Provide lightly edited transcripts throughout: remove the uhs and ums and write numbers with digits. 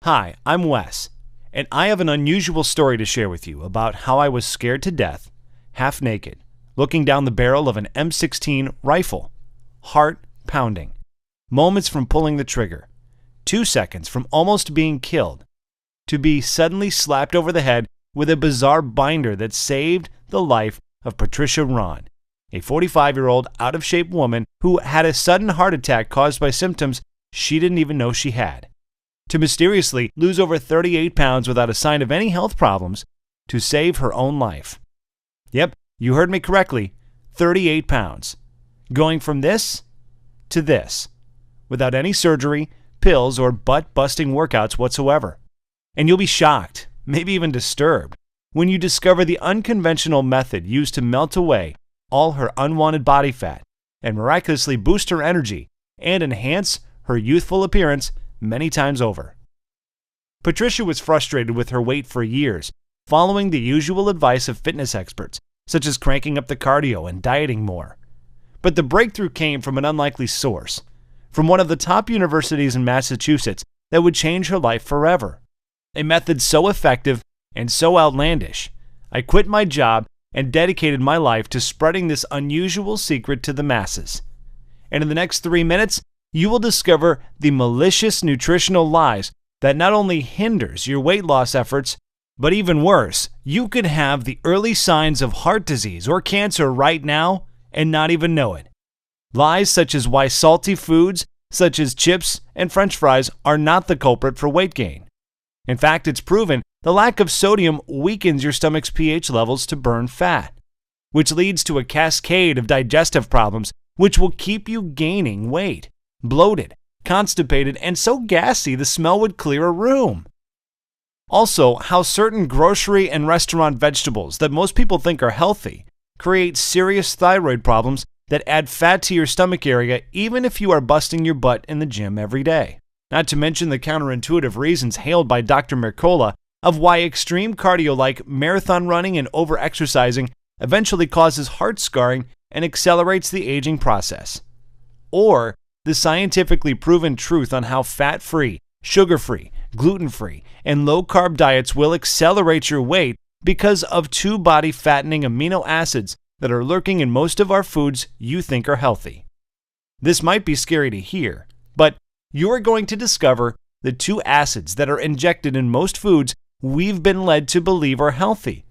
Hi, I'm Wes, and I have an unusual story to share with you about how I was scared to death, half naked, looking down the barrel of an M16 rifle, heart pounding, moments from pulling the trigger, 2 seconds from almost being killed, to be suddenly slapped over the head with a bizarre binder that saved the life of Patricia Ron, a 45-year-old out-of-shape woman who had a sudden heart attack caused by symptoms she didn't even know she had, to mysteriously lose over 38 pounds without a sign of any health problems, to save her own life. Yep, you heard me correctly, 38 pounds. Going from this to this, without any surgery, pills, or butt-busting workouts whatsoever. And you'll be shocked, maybe even disturbed, when you discover the unconventional method used to melt away all her unwanted body fat and miraculously boost her energy and enhance her youthful appearance many times over. Patricia was frustrated with her weight for years, following the usual advice of fitness experts, such as cranking up the cardio and dieting more. But the breakthrough came from an unlikely source, from one of the top universities in Massachusetts that would change her life forever. A method so effective and so outlandish, I quit my job and dedicated my life to spreading this unusual secret to the masses. And in the next 3 minutes, you will discover the malicious nutritional lies that not only hinders your weight loss efforts, but even worse, you could have the early signs of heart disease or cancer right now and not even know it. Lies such as why salty foods, such as chips and French fries, are not the culprit for weight gain. In fact, it's proven the lack of sodium weakens your stomach's pH levels to burn fat, which leads to a cascade of digestive problems which will keep you gaining weight, bloated, constipated, and so gassy the smell would clear a room. Also, how certain grocery and restaurant vegetables that most people think are healthy create serious thyroid problems that add fat to your stomach area even if you are busting your butt in the gym every day. Not to mention the counterintuitive reasons hailed by Dr. Mercola of why extreme cardio like marathon running and over-exercising eventually causes heart scarring and accelerates the aging process. Or the scientifically proven truth on how fat-free, sugar-free, gluten-free, and low-carb diets will accelerate your weight because of 2 body-fattening amino acids that are lurking in most of our foods you think are healthy. This might be scary to hear, but you're going to discover the 2 acids that are injected in most foods we've been led to believe are healthy.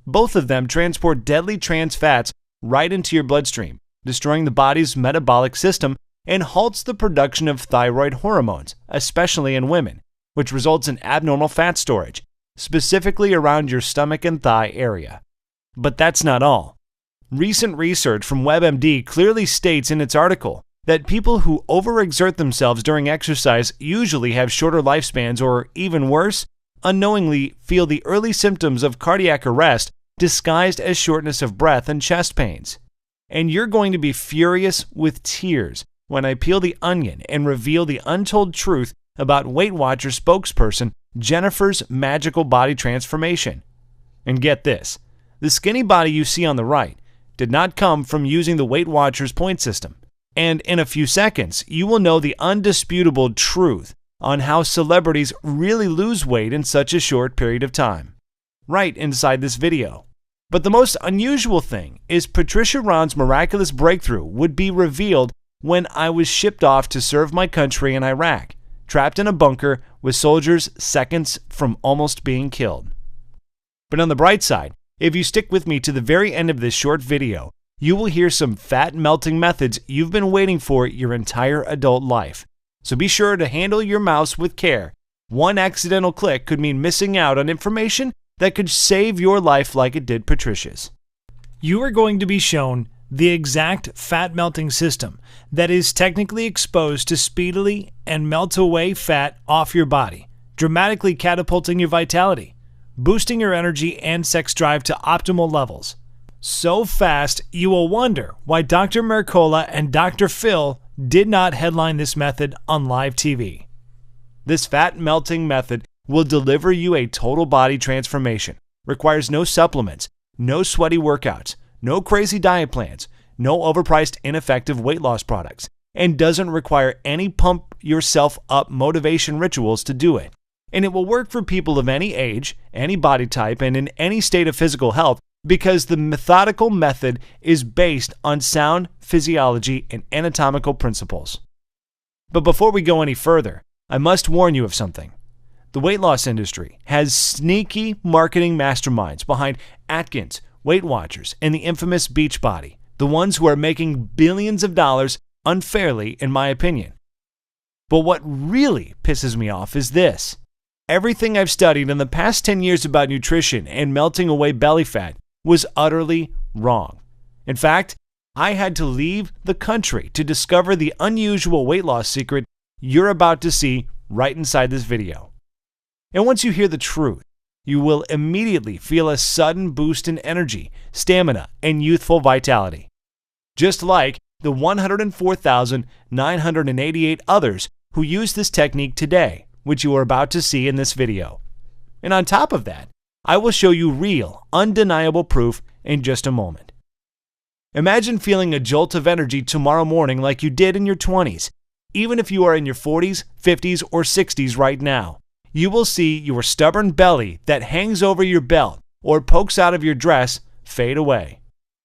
Both of them transport deadly trans fats right into your bloodstream, destroying the body's metabolic system and halts the production of thyroid hormones, especially in women, which results in abnormal fat storage, specifically around your stomach and thigh area. But that's not all. Recent research from WebMD clearly states in its article that people who overexert themselves during exercise usually have shorter lifespans or, even worse, unknowingly feel the early symptoms of cardiac arrest disguised as shortness of breath and chest pains. And you're going to be furious with tears when I peel the onion and reveal the untold truth about Weight Watchers spokesperson Jennifer's magical body transformation. And get this, the skinny body you see on the right did not come from using the Weight Watchers point system. And in a few seconds, you will know the undisputable truth on how celebrities really lose weight in such a short period of time, right inside this video. But the most unusual thing is Patricia Ron's miraculous breakthrough would be revealed when I was shipped off to serve my country in Iraq, trapped in a bunker with soldiers seconds from almost being killed. But on the bright side, if you stick with me to the very end of this short video, you will hear some fat-melting methods you've been waiting for your entire adult life. So be sure to handle your mouse with care. One accidental click could mean missing out on information that could save your life like it did Patricia's. You are going to be shown the exact fat-melting system that is technically exposed to speedily and melt away fat off your body, dramatically catapulting your vitality, boosting your energy and sex drive to optimal levels. So fast, you will wonder why Dr. Mercola and Dr. Phil did not headline this method on live TV. This fat-melting method will deliver you a total body transformation, requires no supplements, no sweaty workouts, no crazy diet plans, no overpriced ineffective weight loss products, and doesn't require any pump yourself up motivation rituals to do it. And it will work for people of any age, any body type, and in any state of physical health because the methodical method is based on sound physiology and anatomical principles. But before we go any further, I must warn you of something. The weight loss industry has sneaky marketing masterminds behind Atkins, Weight Watchers, and the infamous Beachbody, the ones who are making billions of dollars unfairly, in my opinion. But what really pisses me off is this. Everything I've studied in the past 10 years about nutrition and melting away belly fat was utterly wrong. In fact, I had to leave the country to discover the unusual weight loss secret you're about to see right inside this video. And once you hear the truth, you will immediately feel a sudden boost in energy, stamina, and youthful vitality. Just like the 104,988 others who use this technique today, which you are about to see in this video. And on top of that, I will show you real, undeniable proof in just a moment. Imagine feeling a jolt of energy tomorrow morning like you did in your 20s, even if you are in your 40s, 50s, or 60s right now. You will see your stubborn belly that hangs over your belt or pokes out of your dress fade away.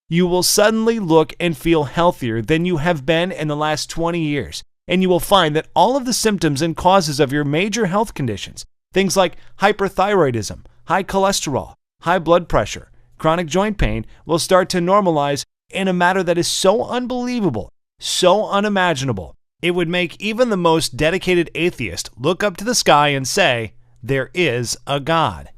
You will suddenly look and feel healthier than you have been in the last 20 years, and you will find that all of the symptoms and causes of your major health conditions, things like hyperthyroidism, high cholesterol, high blood pressure, chronic joint pain, will start to normalize in a manner that is so unbelievable, so unimaginable, it would make even the most dedicated atheist look up to the sky and say, "There is a God."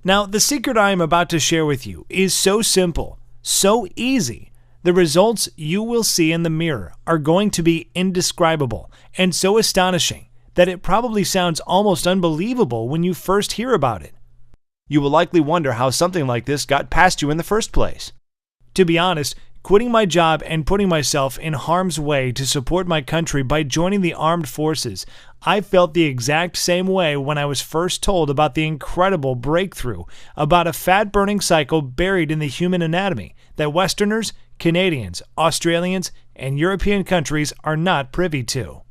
Now, the secret I am about to share with you is so simple, so easy. The results you will see in the mirror are going to be indescribable and so astonishing that it probably sounds almost unbelievable when you first hear about it. You will likely wonder how something like this got past you in the first place. To be honest, quitting my job and putting myself in harm's way to support my country by joining the armed forces, I felt the exact same way when I was first told about the incredible breakthrough about a fat-burning cycle buried in the human anatomy that Westerners, Canadians, Australians, and European countries are not privy to.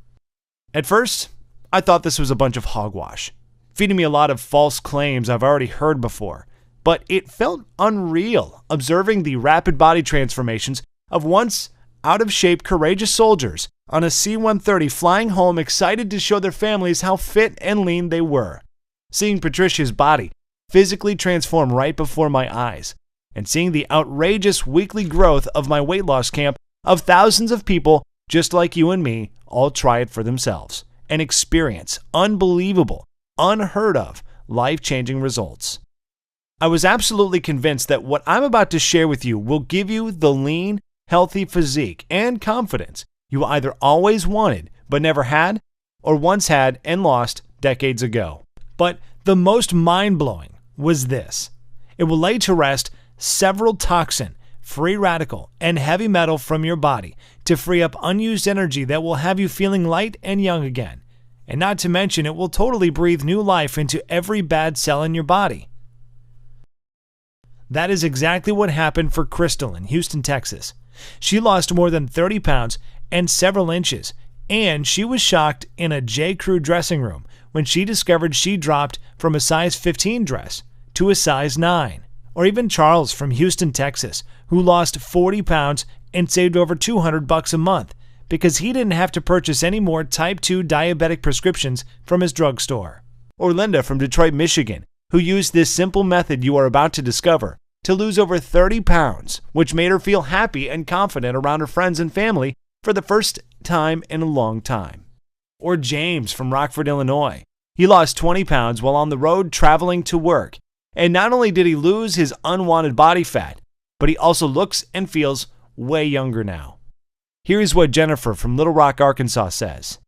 At first, I thought this was a bunch of hogwash, feeding me a lot of false claims I've already heard before. But it felt unreal observing the rapid body transformations of once out-of-shape courageous soldiers on a C-130 flying home excited to show their families how fit and lean they were. Seeing Patricia's body physically transform right before my eyes, and seeing the outrageous weekly growth of my weight loss camp of thousands of people just like you and me all try it for themselves and experience unbelievable, unheard of, life-changing results. I was absolutely convinced that what I'm about to share with you will give you the lean, healthy physique and confidence you either always wanted but never had, or once had and lost decades ago. But the most mind-blowing was this. It will lay to rest several toxin, free radical, and heavy metal from your body to free up unused energy that will have you feeling light and young again. And not to mention, it will totally breathe new life into every bad cell in your body. That is exactly what happened for Crystal in Houston, Texas. She lost more than 30 pounds and several inches, and she was shocked in a J. Crew dressing room when she discovered she dropped from a size 15 dress to a size 9. Or even Charles from Houston, Texas, who lost 40 pounds and saved over $200 a month because he didn't have to purchase any more type 2 diabetic prescriptions from his drugstore. Or Linda from Detroit, Michigan, who used this simple method you are about to discover to lose over 30 pounds, which made her feel happy and confident around her friends and family for the first time in a long time. Or James from Rockford, Illinois. He lost 20 pounds while on the road traveling to work. And not only did he lose his unwanted body fat, but he also looks and feels way younger now. Here's what Jennifer from Little Rock, Arkansas says.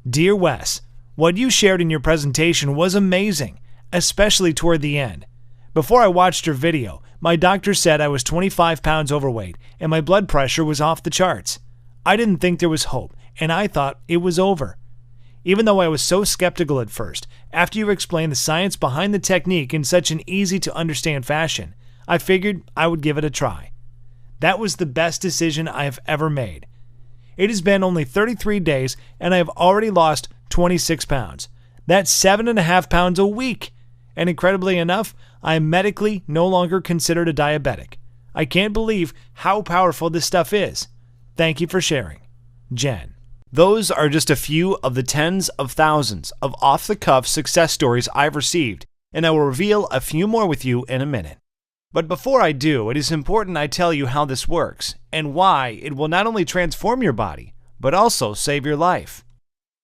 Dear Wes, what you shared in your presentation was amazing, especially toward the end. Before I watched your video, my doctor said I was 25 pounds overweight and my blood pressure was off the charts. I didn't think there was hope, and I thought it was over. Even though I was so skeptical at first, after you explained the science behind the technique in such an easy-to-understand fashion, I figured I would give it a try. That was the best decision I have ever made. It has been only 33 days, and I have already lost 26 pounds. That's 7.5 pounds a week. And incredibly enough, I am medically no longer considered a diabetic. I can't believe how powerful this stuff is. Thank you for sharing. Jen. Those are just a few of the tens of thousands of off-the-cuff success stories I've received, and I will reveal a few more with you in a minute. But before I do, it is important I tell you how this works and why it will not only transform your body, but also save your life.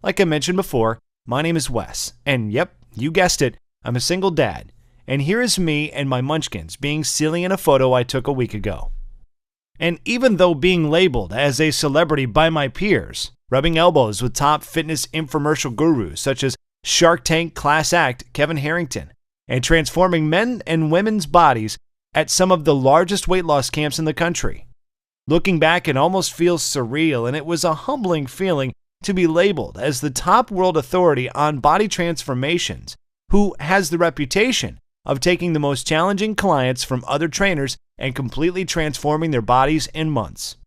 Like I mentioned before, my name is Wes, and yep, you guessed it, I'm a single dad. And here is me and my munchkins being silly in a photo I took a week ago. And even though being labeled as a celebrity by my peers, rubbing elbows with top fitness infomercial gurus such as Shark Tank class act Kevin Harrington, and transforming men and women's bodies at some of the largest weight loss camps in the country. Looking back, it almost feels surreal, and it was a humbling feeling to be labeled as the top world authority on body transformations, who has the reputation of taking the most challenging clients from other trainers and completely transforming their bodies in months.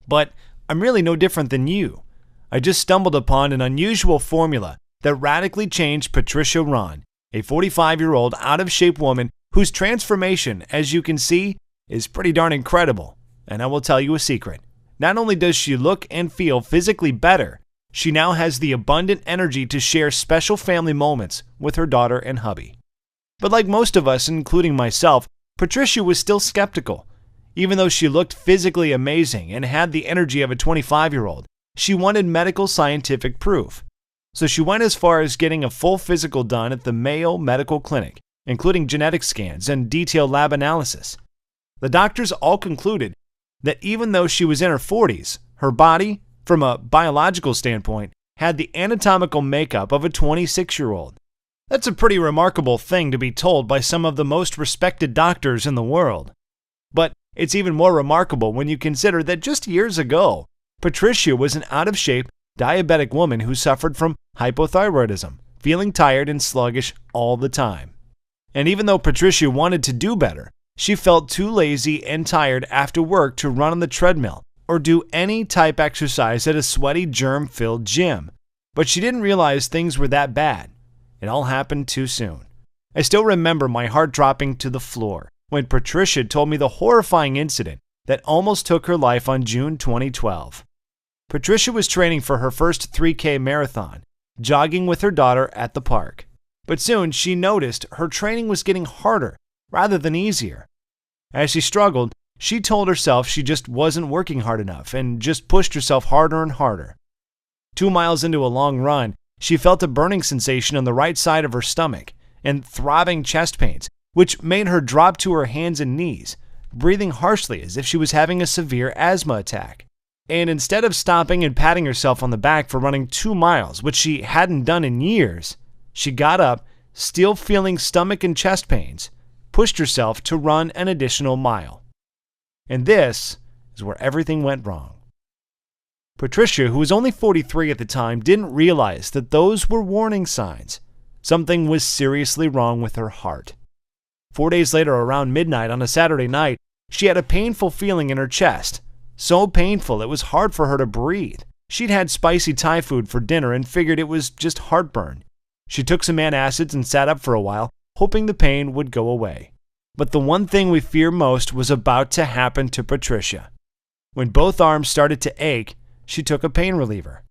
But I'm really no different than you. I just stumbled upon an unusual formula that radically changed Patricia Ron, a 45-year-old out-of-shape woman whose transformation, as you can see, is pretty darn incredible. And I will tell you a secret. Not only does she look and feel physically better, she now has the abundant energy to share special family moments with her daughter and hubby. But like most of us, including myself, Patricia was still skeptical. Even though she looked physically amazing and had the energy of a 25-year-old, she wanted medical scientific proof. So she went as far as getting a full physical done at the Mayo Medical Clinic, including genetic scans and detailed lab analysis. The doctors all concluded that even though she was in her 40s, her body, from a biological standpoint, had the anatomical makeup of a 26-year-old. That's a pretty remarkable thing to be told by some of the most respected doctors in the world. But it's even more remarkable when you consider that just years ago, Patricia was an out-of-shape, diabetic woman who suffered from hypothyroidism, feeling tired and sluggish all the time. And even though Patricia wanted to do better, she felt too lazy and tired after work to run on the treadmill or do any type exercise at a sweaty, germ-filled gym. But she didn't realize things were that bad. It all happened too soon. I still remember my heart dropping to the floor when Patricia told me the horrifying incident that almost took her life on June 2012. Patricia was training for her first 3K marathon, jogging with her daughter at the park. But soon she noticed her training was getting harder rather than easier. As she struggled, she told herself she just wasn't working hard enough and just pushed herself harder and harder. 2 miles into a long run, she felt a burning sensation on the right side of her stomach and throbbing chest pains, which made her drop to her hands and knees, breathing harshly as if she was having a severe asthma attack. And instead of stopping and patting herself on the back for running 2 miles, which she hadn't done in years, she got up, still feeling stomach and chest pains, pushed herself to run an additional mile. And this is where everything went wrong. Patricia, who was only 43 at the time, didn't realize that those were warning signs. Something was seriously wrong with her heart. 4 days later, around midnight on a Saturday night, she had a painful feeling in her chest. So painful it was hard for her to breathe. She'd had spicy Thai food for dinner and figured it was just heartburn. She took some antacids and sat up for a while, hoping the pain would go away. But the one thing we fear most was about to happen to Patricia. When both arms started to ache, she took a pain reliever.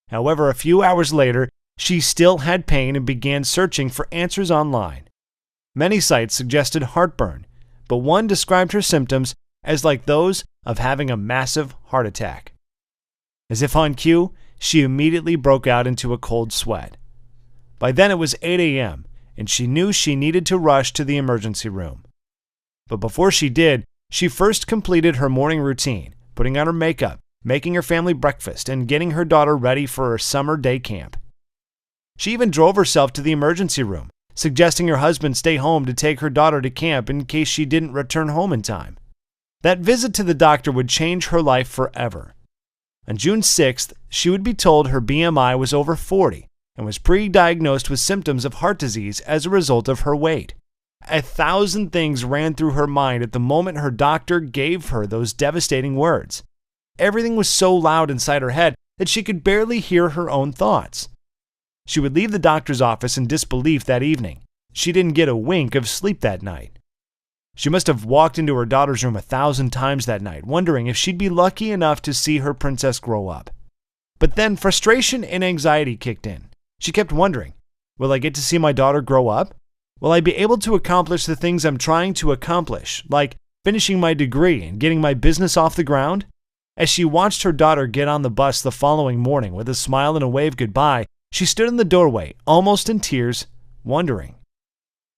However, a few hours later, she still had pain and began searching for answers online. Many sites suggested heartburn, but one described her symptoms as like those of having a massive heart attack. As if on cue, she immediately broke out into a cold sweat. By then it was 8 a.m., and she knew she needed to rush to the emergency room. But before she did, she first completed her morning routine, putting on her makeup, making her family breakfast, and getting her daughter ready for her summer day camp. She even drove herself to the emergency room, suggesting her husband stay home to take her daughter to camp in case she didn't return home in time. That visit to the doctor would change her life forever. On June 6th, she would be told her BMI was over 40 and was pre-diagnosed with symptoms of heart disease as a result of her weight. 1,000 things ran through her mind at the moment her doctor gave her those devastating words. Everything was so loud inside her head that she could barely hear her own thoughts. She would leave the doctor's office in disbelief that evening. She didn't get a wink of sleep that night. She must have walked into her daughter's room 1,000 times that night, wondering if she'd be lucky enough to see her princess grow up. But then frustration and anxiety kicked in. She kept wondering, will I get to see my daughter grow up? Will I be able to accomplish the things I'm trying to accomplish, like finishing my degree and getting my business off the ground? As she watched her daughter get on the bus the following morning with a smile and a wave goodbye, she stood in the doorway, almost in tears, wondering,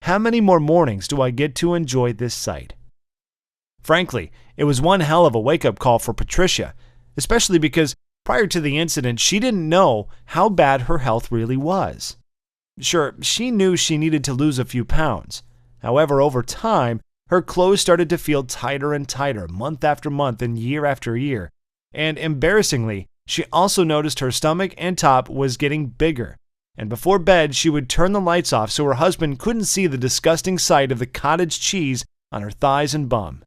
how many more mornings do I get to enjoy this sight? Frankly, it was one hell of a wake-up call for Patricia, especially because prior to the incident, she didn't know how bad her health really was. Sure, she knew she needed to lose a few pounds. However, over time, her clothes started to feel tighter and tighter month after month and year after year. And embarrassingly, she also noticed her stomach and top was getting bigger. And before bed, she would turn the lights off so her husband couldn't see the disgusting sight of the cottage cheese on her thighs and bum.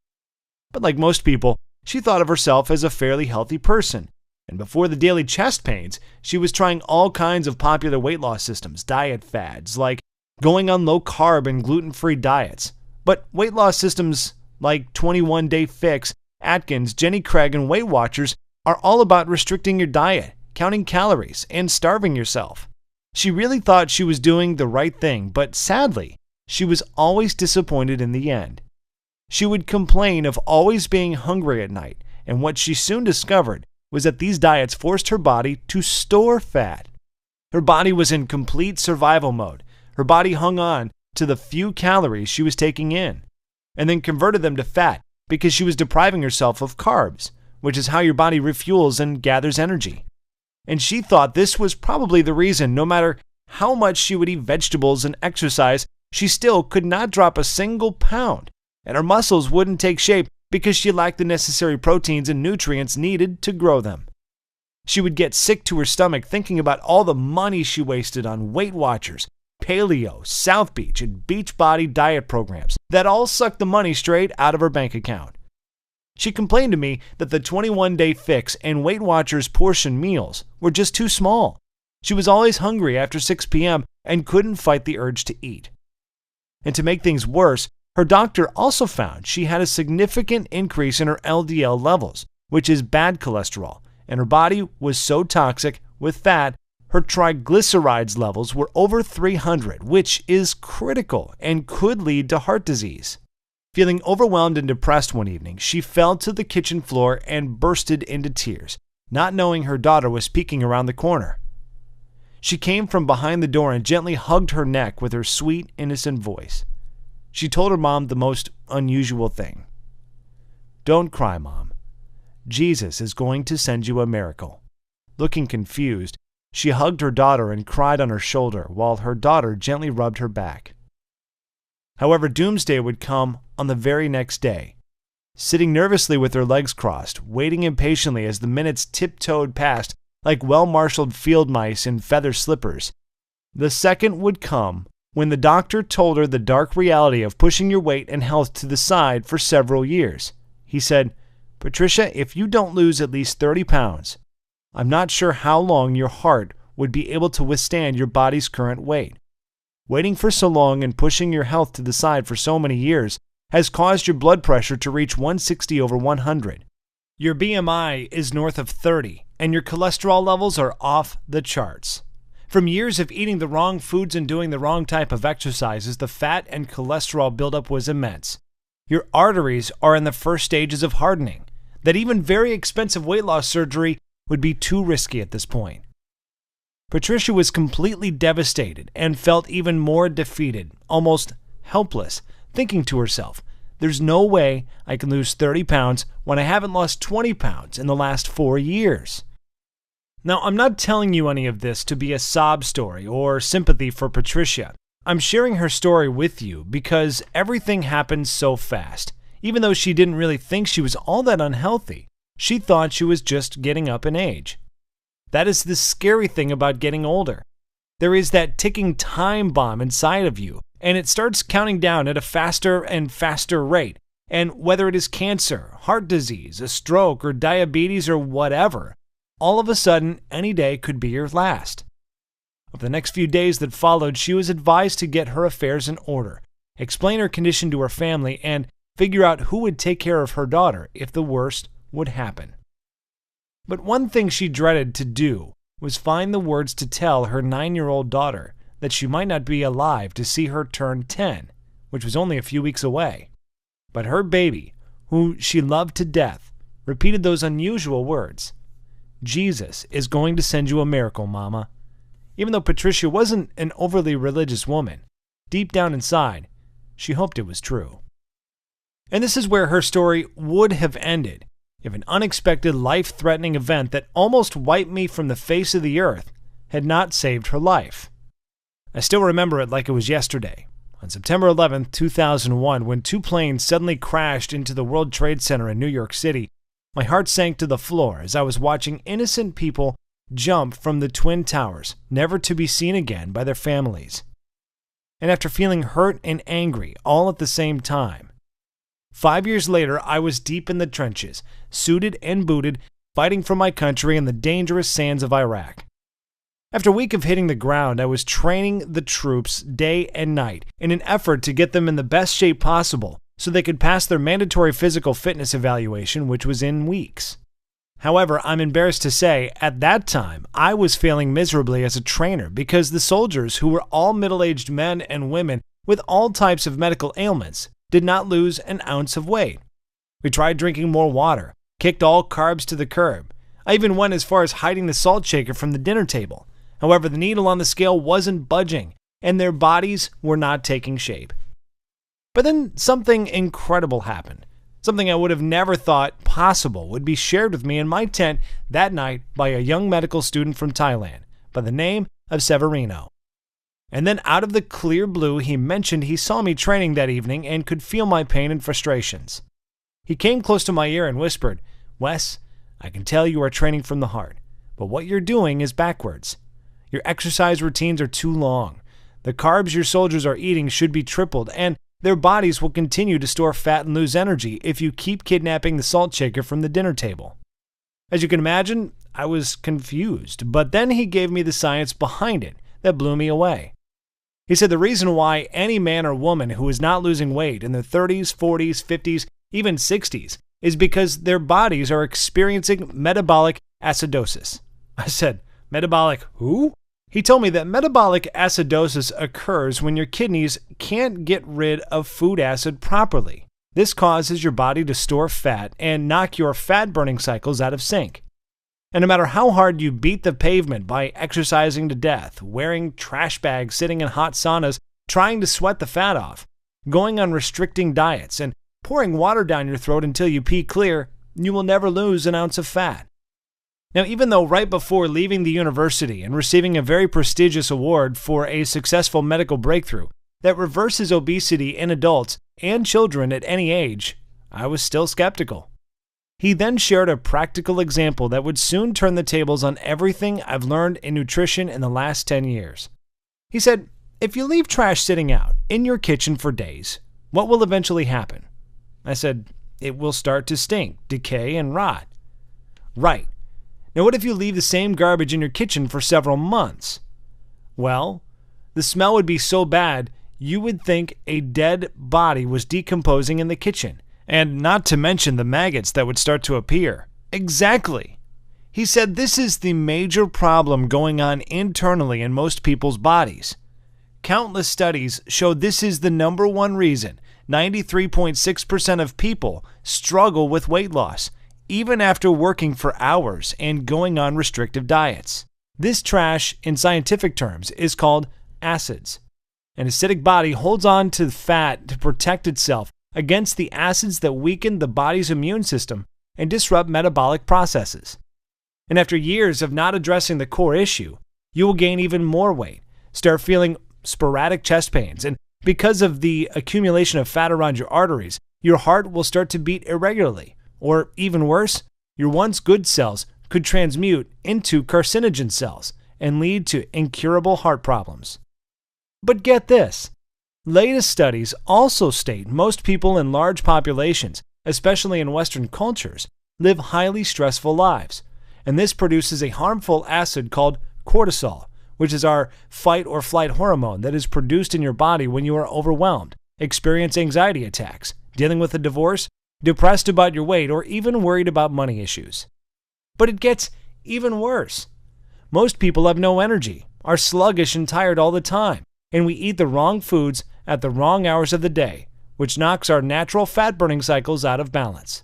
But like most people, she thought of herself as a fairly healthy person. And before the daily chest pains, she was trying all kinds of popular weight loss systems, diet fads, like going on low-carb and gluten-free diets. But weight loss systems like 21-Day Fix, Atkins, Jenny Craig, and Weight Watchers are all about restricting your diet, counting calories, and starving yourself. She really thought she was doing the right thing, but sadly, she was always disappointed in the end. She would complain of always being hungry at night, and what she soon discovered was that these diets forced her body to store fat. Her body was in complete survival mode. Her body hung on to the few calories she was taking in, and then converted them to fat because she was depriving herself of carbs, which is how your body refuels and gathers energy. And she thought this was probably the reason no matter how much she would eat vegetables and exercise, she still could not drop a single pound, and her muscles wouldn't take shape because she lacked the necessary proteins and nutrients needed to grow them. She would get sick to her stomach thinking about all the money she wasted on Weight Watchers, Paleo, South Beach, and Beachbody diet programs that all sucked the money straight out of her bank account. She complained to me that the 21-Day Fix and Weight Watchers portion meals were just too small. She was always hungry after 6 p.m. and couldn't fight the urge to eat. And to make things worse, her doctor also found she had a significant increase in her LDL levels, which is bad cholesterol, and her body was so toxic with fat, her triglycerides levels were over 300, which is critical and could lead to heart disease. Feeling overwhelmed and depressed one evening, she fell to the kitchen floor and bursted into tears, not knowing her daughter was peeking around the corner. She came from behind the door and gently hugged her neck with her sweet, innocent voice. She told her mom the most unusual thing. "Don't cry, Mom. Jesus is going to send you a miracle." Looking confused, she hugged her daughter and cried on her shoulder while her daughter gently rubbed her back. However, doomsday would come on the very next day. Sitting nervously with her legs crossed, waiting impatiently as the minutes tiptoed past like well-marshaled field mice in feather slippers, the second would come when the doctor told her the dark reality of pushing your weight and health to the side for several years. He said, "Patricia, if you don't lose at least 30 pounds, I'm not sure how long your heart would be able to withstand your body's current weight. Waiting for so long and pushing your health to the side for so many years has caused your blood pressure to reach 160 over 100. Your BMI is north of 30, and your cholesterol levels are off the charts. From years of eating the wrong foods and doing the wrong type of exercises, the fat and cholesterol buildup was immense. Your arteries are in the first stages of hardening, that even very expensive weight loss surgery would be too risky at this point." Patricia was completely devastated and felt even more defeated, almost helpless, thinking to herself, "There's no way I can lose 30 pounds when I haven't lost 20 pounds in the last 4 years." Now, I'm not telling you any of this to be a sob story or sympathy for Patricia. I'm sharing her story with you because everything happened so fast. Even though she didn't really think she was all that unhealthy, she thought she was just getting up in age. That is the scary thing about getting older. There is that ticking time bomb inside of you, and it starts counting down at a faster and faster rate. And whether it is cancer, heart disease, a stroke, or diabetes, or whatever, all of a sudden, any day could be your last. Over the next few days that followed, she was advised to get her affairs in order, explain her condition to her family, and figure out who would take care of her daughter if the worst would happen. But one thing she dreaded to do was find the words to tell her 9-year-old daughter that she might not be alive to see her turn 10, which was only a few weeks away. But her baby, who she loved to death, repeated those unusual words, "Jesus is going to send you a miracle, Mama." Even though Patricia wasn't an overly religious woman, deep down inside, she hoped it was true. And this is where her story would have ended if an unexpected life-threatening event that almost wiped me from the face of the earth had not saved her life. I still remember it like it was yesterday, on September 11th, 2001, when 2 planes suddenly crashed into the World Trade Center in New York City. My heart sank to the floor as I was watching innocent people jump from the Twin Towers, never to be seen again by their families. And after feeling hurt and angry all at the same time, 5 years later, I was deep in the trenches, suited and booted, fighting for my country in the dangerous sands of Iraq. After a week of hitting the ground, I was training the troops day and night in an effort to get them in the best shape possible so they could pass their mandatory physical fitness evaluation, which was in weeks. However, I'm embarrassed to say, at that time, I was failing miserably as a trainer because the soldiers, who were all middle-aged men and women with all types of medical ailments, did not lose an ounce of weight. We tried drinking more water, kicked all carbs to the curb. I even went as far as hiding the salt shaker from the dinner table. However, the needle on the scale wasn't budging, and their bodies were not taking shape. But then something incredible happened. Something I would have never thought possible would be shared with me in my tent that night by a young medical student from Thailand by the name of Severino. And then out of the clear blue, he mentioned he saw me training that evening and could feel my pain and frustrations. He came close to my ear and whispered, "Wes, I can tell you are training from the heart, but what you're doing is backwards. Your exercise routines are too long. The carbs your soldiers are eating should be tripled, and their bodies will continue to store fat and lose energy if you keep kidnapping the salt shaker from the dinner table." As you can imagine, I was confused, but then he gave me the science behind it that blew me away. He said the reason why any man or woman who is not losing weight in their 30s, 40s, 50s, even 60s is because their bodies are experiencing metabolic acidosis. I said, "Metabolic who?" He told me that metabolic acidosis occurs when your kidneys can't get rid of food acid properly. This causes your body to store fat and knock your fat-burning cycles out of sync. And no matter how hard you beat the pavement by exercising to death, wearing trash bags, sitting in hot saunas, trying to sweat the fat off, going on restricting diets, and pouring water down your throat until you pee clear, you will never lose an ounce of fat. Now, even though right before leaving the university and receiving a very prestigious award for a successful medical breakthrough that reverses obesity in adults and children at any age, I was still skeptical. He then shared a practical example that would soon turn the tables on everything I've learned in nutrition in the last 10 years. He said, "If you leave trash sitting out in your kitchen for days, what will eventually happen?" I said, "It will start to stink, decay, and rot." "Right. Now what if you leave the same garbage in your kitchen for several months?" "Well, the smell would be so bad you would think a dead body was decomposing in the kitchen, and not to mention the maggots that would start to appear." Exactly. He said this is the major problem going on internally in most people's bodies. Countless studies show this is the number one reason 93.6% of people struggle with weight loss, even after working for hours and going on restrictive diets. This trash, in scientific terms, is called acids. An acidic body holds on to fat to protect itself against the acids that weaken the body's immune system and disrupt metabolic processes. And after years of not addressing the core issue, you will gain even more weight, start feeling sporadic chest pains, and because of the accumulation of fat around your arteries, your heart will start to beat irregularly. Or even worse, your once good cells could transmute into carcinogen cells and lead to incurable heart problems. But get this, latest studies also state most people in large populations, especially in Western cultures, live highly stressful lives, and this produces a harmful acid called cortisol, which is our fight or flight hormone that is produced in your body when you are overwhelmed, experience anxiety attacks, dealing with a divorce, depressed about your weight, or even worried about money issues. But it gets even worse. Most people have no energy, are sluggish and tired all the time, and we eat the wrong foods at the wrong hours of the day, which knocks our natural fat-burning cycles out of balance.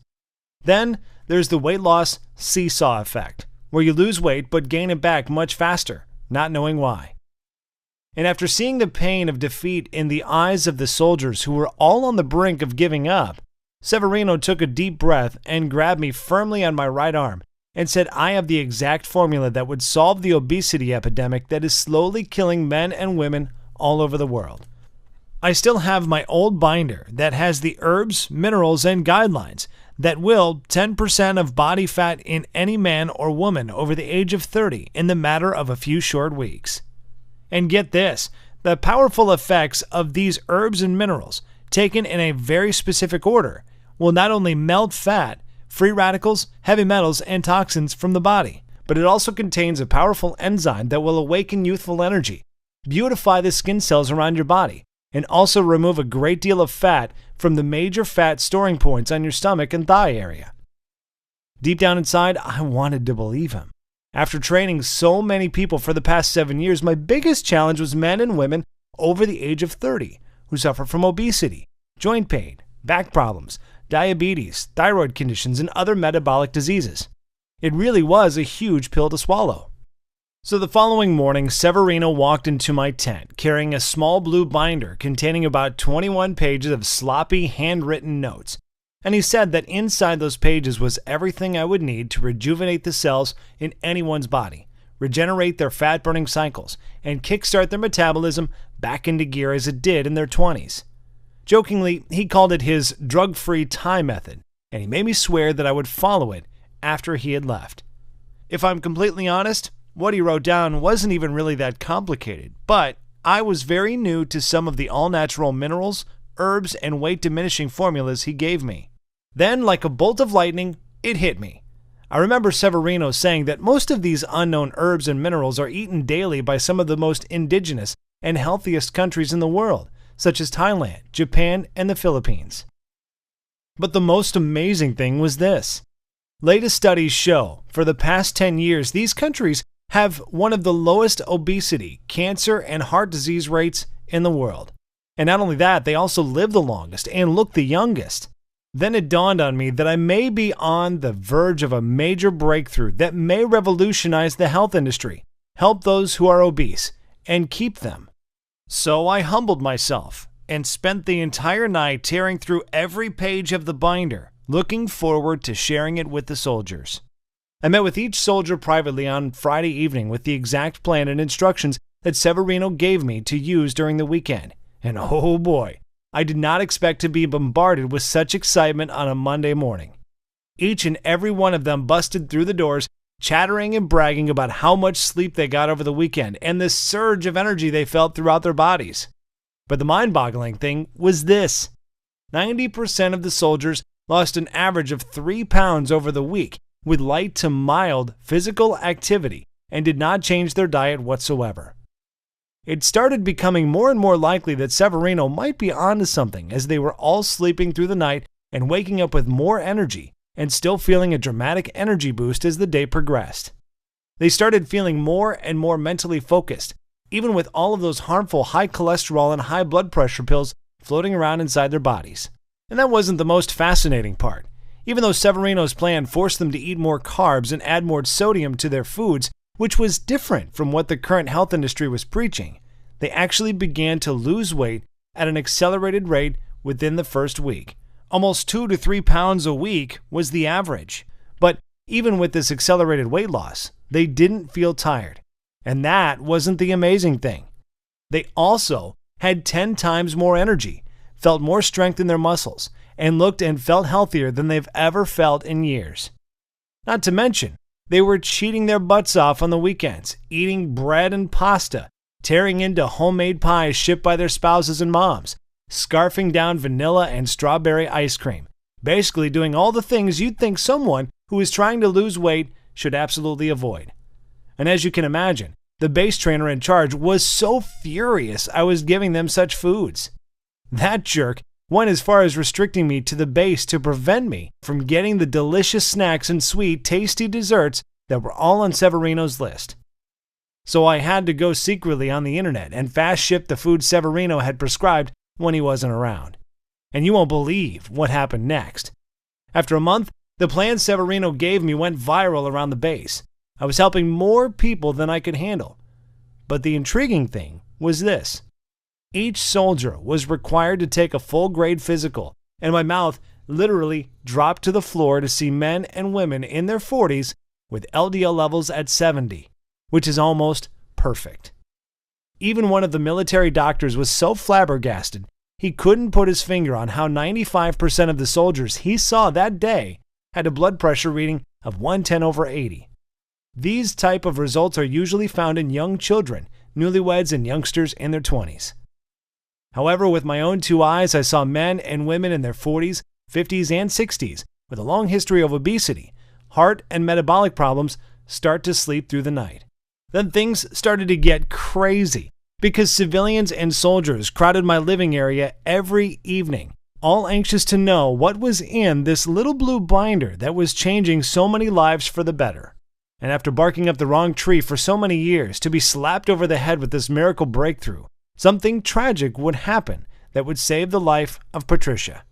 Then there's the weight loss seesaw effect, where you lose weight but gain it back much faster, not knowing why. And after seeing the pain of defeat in the eyes of the soldiers who were all on the brink of giving up, Severino took a deep breath and grabbed me firmly on my right arm and said I have the exact formula that would solve the obesity epidemic that is slowly killing men and women all over the world. I still have my old binder that has the herbs, minerals, and guidelines that will 10% of body fat in any man or woman over the age of 30 in the matter of a few short weeks. And get this, the powerful effects of these herbs and minerals, taken in a very specific order, will not only melt fat, free radicals, heavy metals, and toxins from the body, but it also contains a powerful enzyme that will awaken youthful energy, beautify the skin cells around your body, and also remove a great deal of fat from the major fat storing points on your stomach and thigh area. Deep down inside, I wanted to believe him. After training so many people for the past 7 years, my biggest challenge was men and women over the age of 30 who suffer from obesity, joint pain, back problems, diabetes, thyroid conditions, and other metabolic diseases. It really was a huge pill to swallow. So the following morning, Severino walked into my tent carrying a small blue binder containing about 21 pages of sloppy handwritten notes, and he said that inside those pages was everything I would need to rejuvenate the cells in anyone's body, regenerate their fat-burning cycles, and kickstart their metabolism back into gear as it did in their 20s. Jokingly, he called it his drug-free time method, and he made me swear that I would follow it after he had left. If I'm completely honest, what he wrote down wasn't even really that complicated, but I was very new to some of the all-natural minerals, herbs, and weight-diminishing formulas he gave me. Then, like a bolt of lightning, it hit me. I remember Severino saying that most of these unknown herbs and minerals are eaten daily by some of the most indigenous and healthiest countries in the world, such as Thailand, Japan, and the Philippines. But the most amazing thing was this. Latest studies show, for the past 10 years, these countries have one of the lowest obesity, cancer, and heart disease rates in the world. And not only that, they also live the longest and look the youngest. Then it dawned on me that I may be on the verge of a major breakthrough that may revolutionize the health industry, help those who are obese, and keep them. So I humbled myself and spent the entire night tearing through every page of the binder, looking forward to sharing it with the soldiers. I met with each soldier privately on Friday evening with the exact plan and instructions that Severino gave me to use during the weekend. And oh boy, I did not expect to be bombarded with such excitement on a Monday morning. Each and every one of them busted through the doors, chattering and bragging about how much sleep they got over the weekend and the surge of energy they felt throughout their bodies. But the mind-boggling thing was this. 90% of the soldiers lost an average of 3 pounds over the week with light to mild physical activity and did not change their diet whatsoever. It started becoming more and more likely that Severino might be onto something as they were all sleeping through the night and waking up with more energy and still feeling a dramatic energy boost as the day progressed. They started feeling more and more mentally focused, even with all of those harmful high cholesterol and high blood pressure pills floating around inside their bodies. And that wasn't the most fascinating part. Even though Severino's plan forced them to eat more carbs and add more sodium to their foods, which was different from what the current health industry was preaching, they actually began to lose weight at an accelerated rate within the first week. Almost 2 to 3 pounds a week was the average. But even with this accelerated weight loss, they didn't feel tired. And that wasn't the amazing thing. They also had 10 times more energy, felt more strength in their muscles, and looked and felt healthier than they've ever felt in years. Not to mention, they were cheating their butts off on the weekends, eating bread and pasta, tearing into homemade pies shipped by their spouses and moms, scarfing down vanilla and strawberry ice cream, basically doing all the things you'd think someone who is trying to lose weight should absolutely avoid. And as you can imagine, The base trainer in charge was so furious I was giving them such foods. That jerk went as far as restricting me to the base to prevent me from getting the delicious snacks and sweet, tasty desserts that were all on Severino's list. So I had to go secretly on the internet and fast ship the food Severino had prescribed when he wasn't around. And you won't believe what happened next. After a month, the plan Severino gave me went viral around the base. I was helping more people than I could handle. But the intriguing thing was this. Each soldier was required to take a full-grade physical, and my mouth literally dropped to the floor to see men and women in their 40s with LDL levels at 70, which is almost perfect. Even one of the military doctors was so flabbergasted he couldn't put his finger on how 95% of the soldiers he saw that day had a blood pressure reading of 110/80. These type of results are usually found in young children, newlyweds, and youngsters in their 20s. However, with my own two eyes, I saw men and women in their 40s, 50s, and 60s with a long history of obesity, heart, and metabolic problems start to sleep through the night. Then things started to get crazy because civilians and soldiers crowded my living area every evening, all anxious to know what was in this little blue binder that was changing so many lives for the better. And after barking up the wrong tree for so many years, to be slapped over the head with this miracle breakthrough, something tragic would happen that would save the life of Patricia.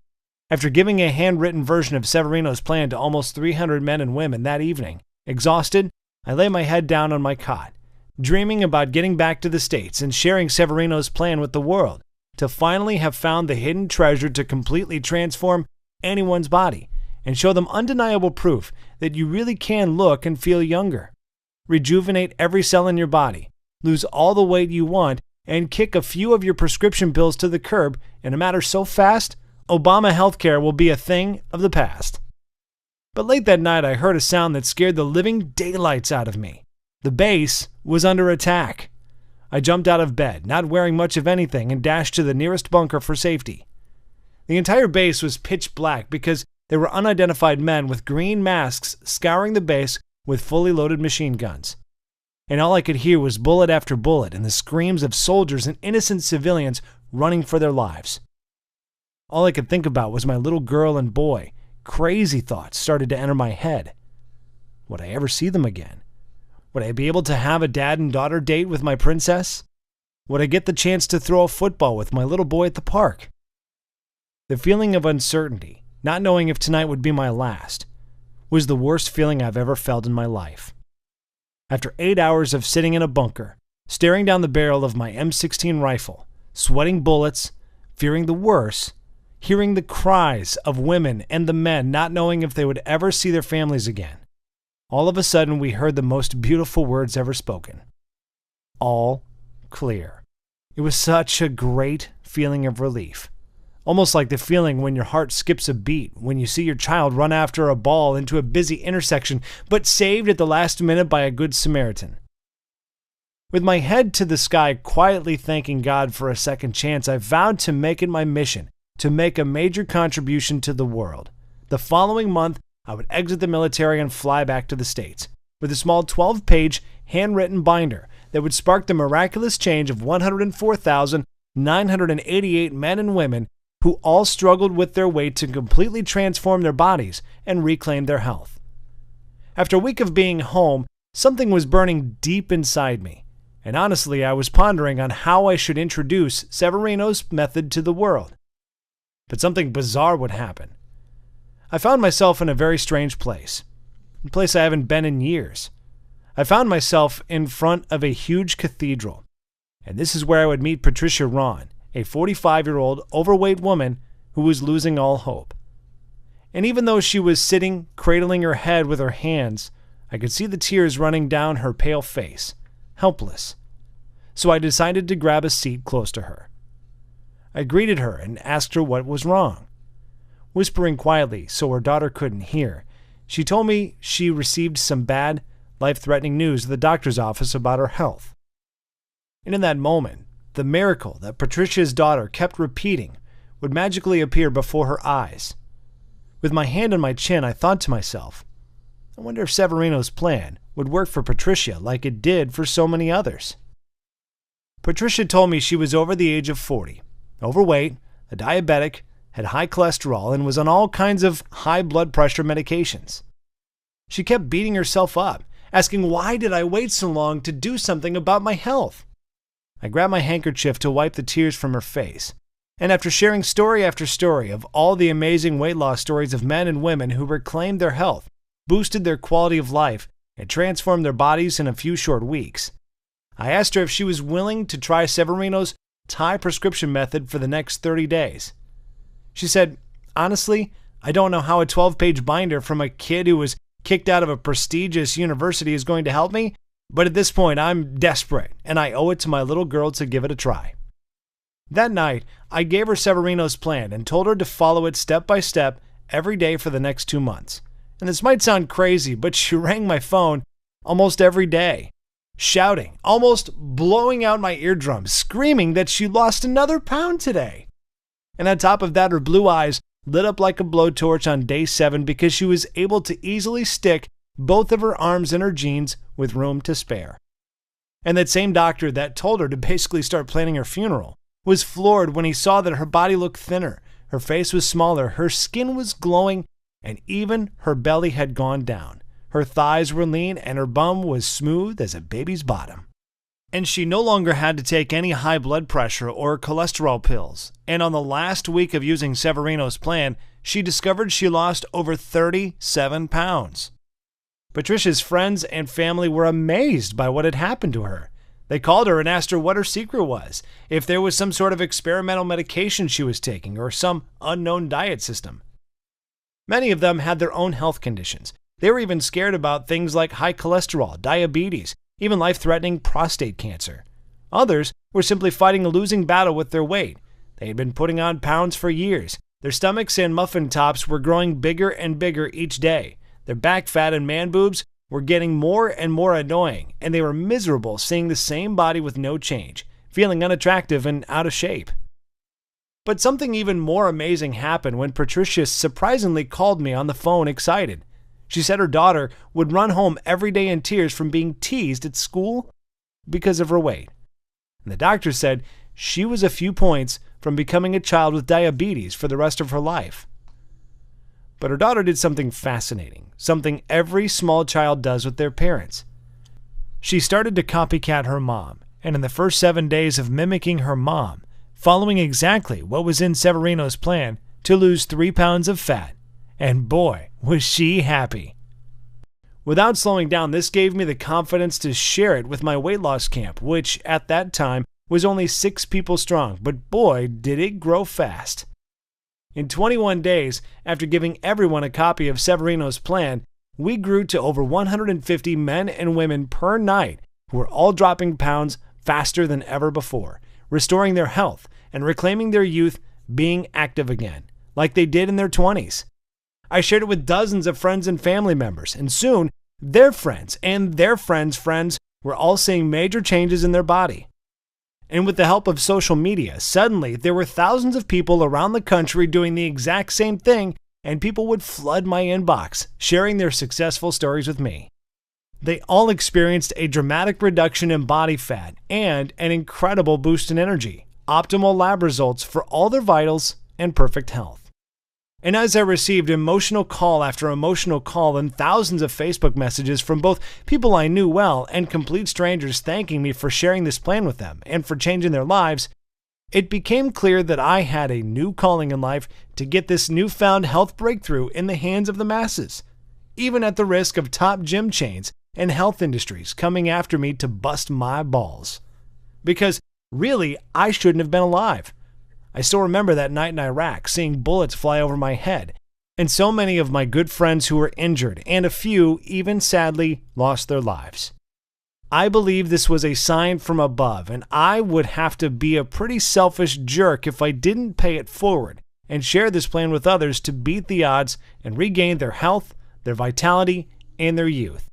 After giving a handwritten version of Severino's plan to almost 300 men and women that evening, exhausted, I lay my head down on my cot, dreaming about getting back to the States and sharing Severino's plan with the world, to finally have found the hidden treasure to completely transform anyone's body and show them undeniable proof that you really can look and feel younger, rejuvenate every cell in your body, lose all the weight you want, and kick a few of your prescription pills to the curb in a matter so fast, Obama healthcare will be a thing of the past. But late that night, I heard a sound that scared the living daylights out of me. The base was under attack. I jumped out of bed, not wearing much of anything, and dashed to the nearest bunker for safety. The entire base was pitch black because there were unidentified men with green masks scouring the base with fully loaded machine guns. And all I could hear was bullet after bullet and the screams of soldiers and innocent civilians running for their lives. All I could think about was my little girl and boy. Crazy thoughts started to enter my head. Would I ever see them again? Would I be able to have a dad and daughter date with my princess? Would I get the chance to throw a football with my little boy at the park? The feeling of uncertainty, not knowing if tonight would be my last, was the worst feeling I've ever felt in my life. After 8 hours of sitting in a bunker, staring down the barrel of my M16 rifle, sweating bullets, fearing the worst, hearing the cries of women and the men not knowing if they would ever see their families again, all of a sudden we heard the most beautiful words ever spoken. All clear. It was such a great feeling of relief. Almost like the feeling when your heart skips a beat when you see your child run after a ball into a busy intersection, but saved at the last minute by a good Samaritan. With my head to the sky, quietly thanking God for a second chance, I vowed to make it my mission to make a major contribution to the world. The following month, I would exit the military and fly back to the States with a small 12-page handwritten binder that would spark the miraculous change of 104,988 men and women who all struggled with their weight to completely transform their bodies and reclaim their health. After a week of being home, something was burning deep inside me, and honestly, I was pondering on how I should introduce Severino's method to the world. But something bizarre would happen. I found myself in a very strange place, a place I haven't been in years. I found myself in front of a huge cathedral, and this is where I would meet Patricia Ron, a 45-year-old overweight woman who was losing all hope. And even though she was sitting, cradling her head with her hands, I could see the tears running down her pale face, helpless. So I decided to grab a seat close to her. I greeted her and asked her what was wrong. Whispering quietly so her daughter couldn't hear, she told me she received some bad, life-threatening news at the doctor's office about her health. And in that moment, the miracle that Patricia's daughter kept repeating would magically appear before her eyes. With my hand on my chin, I thought to myself, I wonder if Severino's plan would work for Patricia like it did for so many others. Patricia told me she was over the age of 40, overweight, a diabetic, had high cholesterol, and was on all kinds of high blood pressure medications. She kept beating herself up, asking why did I wait so long to do something about my health. I grabbed my handkerchief to wipe the tears from her face, and after sharing story after story of all the amazing weight loss stories of men and women who reclaimed their health, boosted their quality of life, and transformed their bodies in a few short weeks, I asked her if she was willing to try Severino's Thai prescription method for the next 30 days. She said, honestly, I don't know how a 12-page binder from a kid who was kicked out of a prestigious university is going to help me, but at this point I'm desperate, and I owe it to my little girl to give it a try. That night, I gave her Severino's plan and told her to follow it step by step every day for the next 2 months. And this might sound crazy, but she rang my phone almost every day, shouting, almost blowing out my eardrums, screaming that she lost another pound today. And on top of that, her blue eyes lit up like a blowtorch on day 7 because she was able to easily stick both of her arms in her jeans with room to spare. And that same doctor that told her to basically start planning her funeral was floored when he saw that her body looked thinner, her face was smaller, her skin was glowing, and even her belly had gone down. Her thighs were lean and her bum was smooth as a baby's bottom. And she no longer had to take any high blood pressure or cholesterol pills. And on the last week of using Severino's plan, she discovered she lost over 37 pounds. Patricia's friends and family were amazed by what had happened to her. They called her and asked her what her secret was, if there was some sort of experimental medication she was taking or some unknown diet system. Many of them had their own health conditions. They were even scared about things like high cholesterol, diabetes, even life-threatening prostate cancer. Others were simply fighting a losing battle with their weight. They had been putting on pounds for years. Their stomachs and muffin tops were growing bigger and bigger each day. Their back fat and man boobs were getting more and more annoying, and they were miserable seeing the same body with no change, feeling unattractive and out of shape. But something even more amazing happened when Patricia surprisingly called me on the phone excited. She said her daughter would run home every day in tears from being teased at school because of her weight. And the doctor said she was a few points from becoming a child with diabetes for the rest of her life. But her daughter did something fascinating, something every small child does with their parents. She started to copycat her mom, and in the first 7 days of mimicking her mom, following exactly what was in Severino's plan to lose 3 pounds of fat, and boy, was she happy. Without slowing down, this gave me the confidence to share it with my weight loss camp, which at that time was only 6 people strong, but boy, did it grow fast. In 21 days, after giving everyone a copy of Severino's plan, we grew to over 150 men and women per night who were all dropping pounds faster than ever before, restoring their health and reclaiming their youth, being active again, like they did in their 20s. I shared it with dozens of friends and family members, and soon their friends and their friends' friends were all seeing major changes in their body. And with the help of social media, suddenly there were thousands of people around the country doing the exact same thing, and people would flood my inbox, sharing their successful stories with me. They all experienced a dramatic reduction in body fat and an incredible boost in energy, optimal lab results for all their vitals, and perfect health. And as I received emotional call after emotional call and thousands of Facebook messages from both people I knew well and complete strangers thanking me for sharing this plan with them and for changing their lives, it became clear that I had a new calling in life to get this newfound health breakthrough in the hands of the masses, even at the risk of top gym chains and health industries coming after me to bust my balls. Because really, I shouldn't have been alive. I still remember that night in Iraq, seeing bullets fly over my head, and so many of my good friends who were injured, and a few, even sadly, lost their lives. I believe this was a sign from above, and I would have to be a pretty selfish jerk if I didn't pay it forward and share this plan with others to beat the odds and regain their health, their vitality, and their youth.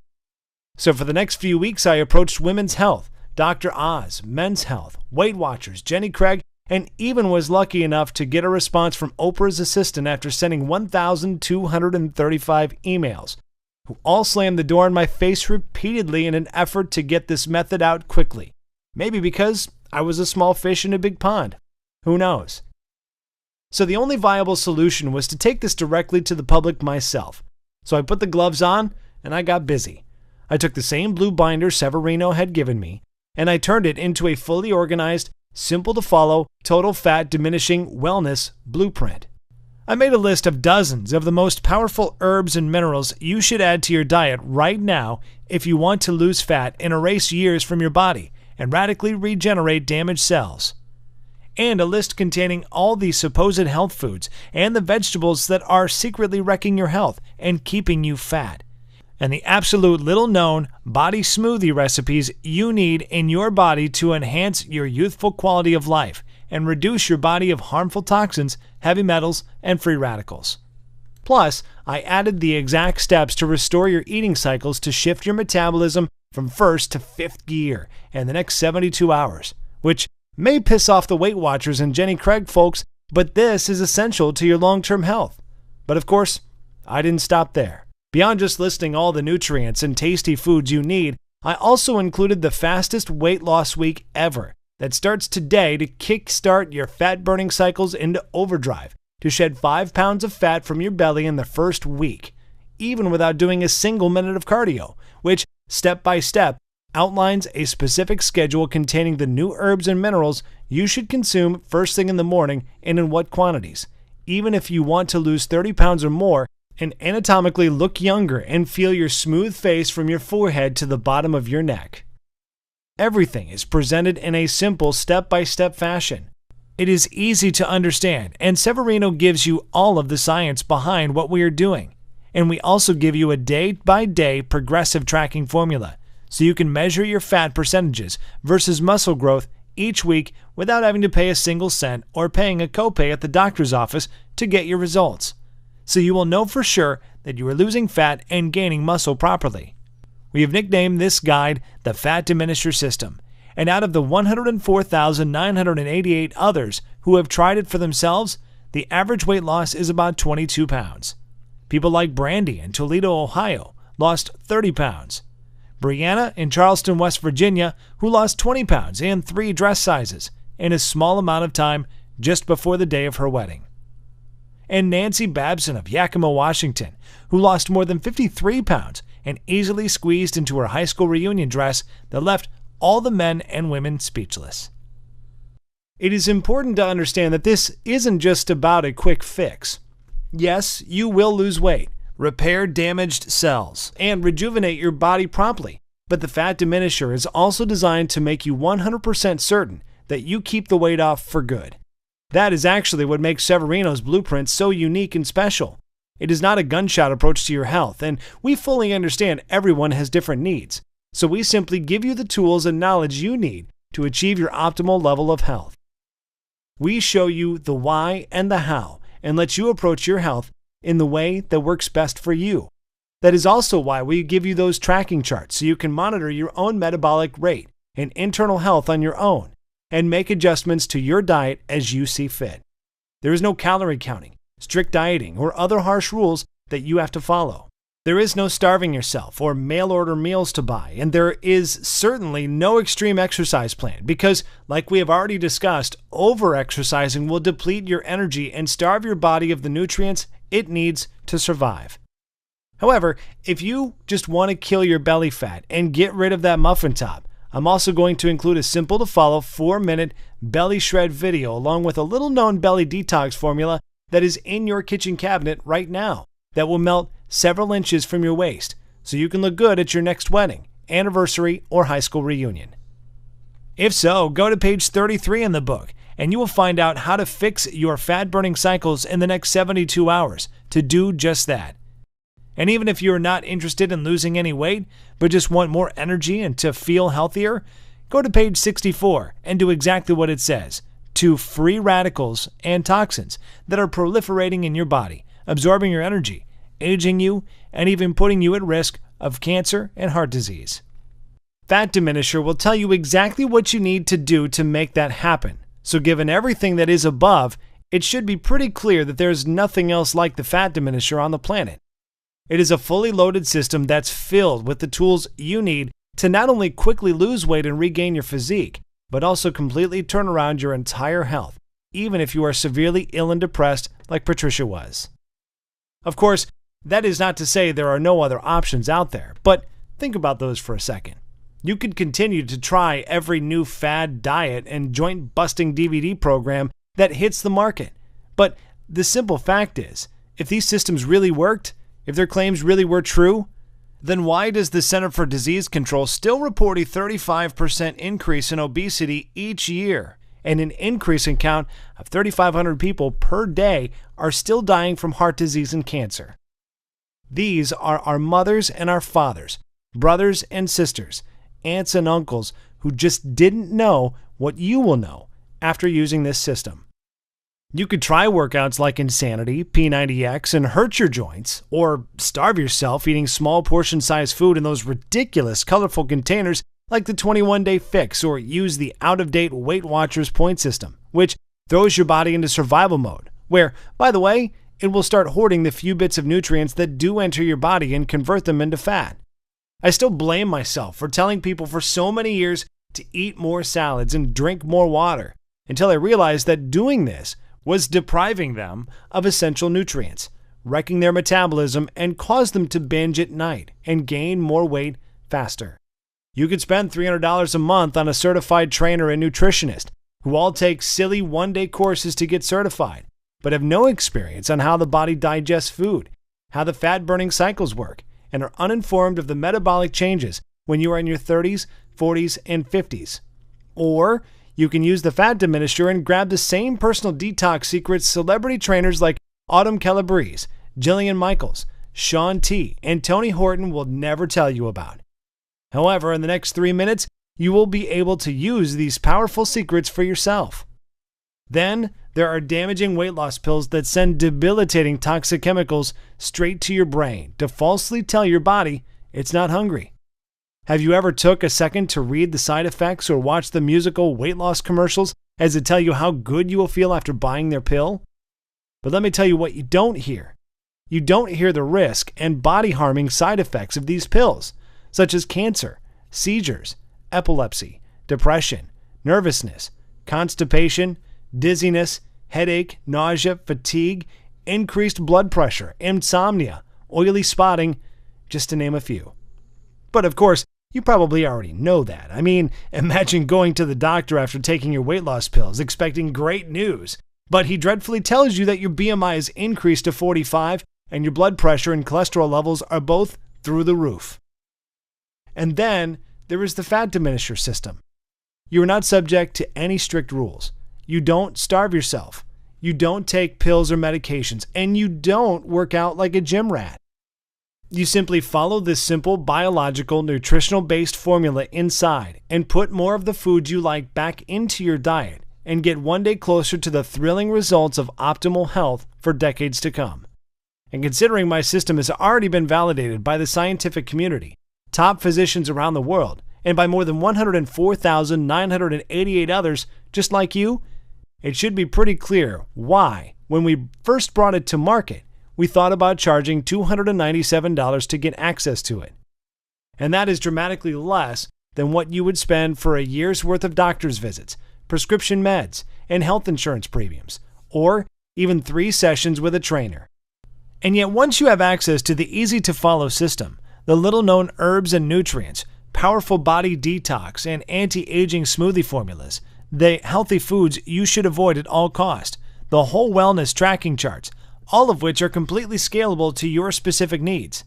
So for the next few weeks, I approached Women's Health, Dr. Oz, Men's Health, Weight Watchers, Jenny Craig, and even was lucky enough to get a response from Oprah's assistant after sending 1,235 emails, who all slammed the door in my face repeatedly in an effort to get this method out quickly. Maybe because I was a small fish in a big pond. Who knows? So the only viable solution was to take this directly to the public myself. So I put the gloves on and I got busy. I took the same blue binder Severino had given me and I turned it into a fully organized, simple to follow, total fat diminishing wellness blueprint. I made a list of dozens of the most powerful herbs and minerals you should add to your diet right now if you want to lose fat and erase years from your body and radically regenerate damaged cells. And a list containing all the supposed health foods and the vegetables that are secretly wrecking your health and keeping you fat. And the absolute little-known body smoothie recipes you need in your body to enhance your youthful quality of life and reduce your body of harmful toxins, heavy metals, and free radicals. Plus, I added the exact steps to restore your eating cycles to shift your metabolism from first to fifth gear in the next 72 hours, which may piss off the Weight Watchers and Jenny Craig folks, but this is essential to your long-term health. But of course, I didn't stop there. Beyond just listing all the nutrients and tasty foods you need, I also included the fastest weight loss week ever that starts today to kickstart your fat-burning cycles into overdrive, to shed 5 pounds of fat from your belly in the first week, even without doing a single minute of cardio, which, step by step, outlines a specific schedule containing the new herbs and minerals you should consume first thing in the morning and in what quantities, even if you want to lose 30 pounds or more and anatomically look younger and feel your smooth face from your forehead to the bottom of your neck. Everything is presented in a simple step-by-step fashion. It is easy to understand, and Severino gives you all of the science behind what we are doing. And we also give you a day-by-day progressive tracking formula, so you can measure your fat percentages versus muscle growth each week without having to pay a single cent or paying a copay at the doctor's office to get your results. So you will know for sure that you are losing fat and gaining muscle properly. We have nicknamed this guide the Fat Diminisher System, and out of the 104,988 others who have tried it for themselves, the average weight loss is about 22 pounds. People like Brandy in Toledo, Ohio, lost 30 pounds. Brianna in Charleston, West Virginia, who lost 20 pounds and 3 dress sizes in a small amount of time just before the day of her wedding. And Nancy Babson of Yakima, Washington, who lost more than 53 pounds and easily squeezed into her high school reunion dress that left all the men and women speechless. It is important to understand that this isn't just about a quick fix. Yes, you will lose weight, repair damaged cells, and rejuvenate your body promptly, but the Fat Diminisher is also designed to make you 100% certain that you keep the weight off for good. That is actually what makes Severino's blueprint so unique and special. It is not a gunshot approach to your health, and we fully understand everyone has different needs, so we simply give you the tools and knowledge you need to achieve your optimal level of health. We show you the why and the how, and let you approach your health in the way that works best for you. That is also why we give you those tracking charts so you can monitor your own metabolic rate and internal health on your own, and make adjustments to your diet as you see fit. There is no calorie counting, strict dieting, or other harsh rules that you have to follow. There is no starving yourself or mail-order meals to buy, and there is certainly no extreme exercise plan because, like we have already discussed, over-exercising will deplete your energy and starve your body of the nutrients it needs to survive. However, if you just want to kill your belly fat and get rid of that muffin top, I'm also going to include a simple-to-follow 4-minute belly shred video along with a little-known belly detox formula that is in your kitchen cabinet right now that will melt several inches from your waist so you can look good at your next wedding, anniversary, or high school reunion. If so, go to page 33 in the book and you will find out how to fix your fat-burning cycles in the next 72 hours to do just that. And even if you're not interested in losing any weight, but just want more energy and to feel healthier, go to page 64 and do exactly what it says, to free radicals and toxins that are proliferating in your body, absorbing your energy, aging you, and even putting you at risk of cancer and heart disease. Fat Diminisher will tell you exactly what you need to do to make that happen. So given everything that is above, it should be pretty clear that there's nothing else like the Fat Diminisher on the planet. It is a fully loaded system that's filled with the tools you need to not only quickly lose weight and regain your physique, but also completely turn around your entire health, even if you are severely ill and depressed like Patricia was. Of course, that is not to say there are no other options out there, but think about those for a second. You could continue to try every new fad diet and joint-busting DVD program that hits the market. But the simple fact is, if these systems really worked, if their claims really were true, then why does the Center for Disease Control still report a 35% increase in obesity each year, and an increasing count of 3,500 people per day are still dying from heart disease and cancer? These are our mothers and our fathers, brothers and sisters, aunts and uncles who just didn't know what you will know after using this system. You could try workouts like Insanity, P90X, and hurt your joints, or starve yourself eating small portion-sized food in those ridiculous, colorful containers like the 21-Day Fix, or use the out-of-date Weight Watchers point system, which throws your body into survival mode, where, by the way, it will start hoarding the few bits of nutrients that do enter your body and convert them into fat. I still blame myself for telling people for so many years to eat more salads and drink more water, until I realized that doing this was depriving them of essential nutrients, wrecking their metabolism, and caused them to binge at night and gain more weight faster. You could spend $300 a month on a certified trainer and nutritionist who all take silly one-day courses to get certified, but have no experience on how the body digests food, how the fat-burning cycles work, and are uninformed of the metabolic changes when you are in your 30s, 40s, and 50s. Or you can use the fat diminisher and grab the same personal detox secrets celebrity trainers like Autumn Calabrese, Jillian Michaels, Shaun T, and Tony Horton will never tell you about. However, in the next 3 minutes, you will be able to use these powerful secrets for yourself. Then, there are damaging weight loss pills that send debilitating toxic chemicals straight to your brain to falsely tell your body it's not hungry. Have you ever took a second to read the side effects or watch the musical weight loss commercials as they tell you how good you will feel after buying their pill? But let me tell you what you don't hear. You don't hear the risk and body-harming side effects of these pills, such as cancer, seizures, epilepsy, depression, nervousness, constipation, dizziness, headache, nausea, fatigue, increased blood pressure, insomnia, oily spotting, just to name a few. But of course, you probably already know that. I mean, imagine going to the doctor after taking your weight loss pills, expecting great news, but he dreadfully tells you that your BMI is increased to 45 and your blood pressure and cholesterol levels are both through the roof. And then there is the fat diminisher system. You are not subject to any strict rules. You don't starve yourself. You don't take pills or medications, and you don't work out like a gym rat. You simply follow this simple biological, nutritional-based formula inside and put more of the foods you like back into your diet and get one day closer to the thrilling results of optimal health for decades to come. And considering my system has already been validated by the scientific community, top physicians around the world, and by more than 104,988 others just like you, it should be pretty clear why, when we first brought it to market, we thought about charging $297 to get access to it. And that is dramatically less than what you would spend for a year's worth of doctor's visits, prescription meds, and health insurance premiums, or even 3 sessions with a trainer. And yet once you have access to the easy-to-follow system, the little-known herbs and nutrients, powerful body detox, and anti-aging smoothie formulas, the healthy foods you should avoid at all cost, the whole wellness tracking charts, all of which are completely scalable to your specific needs.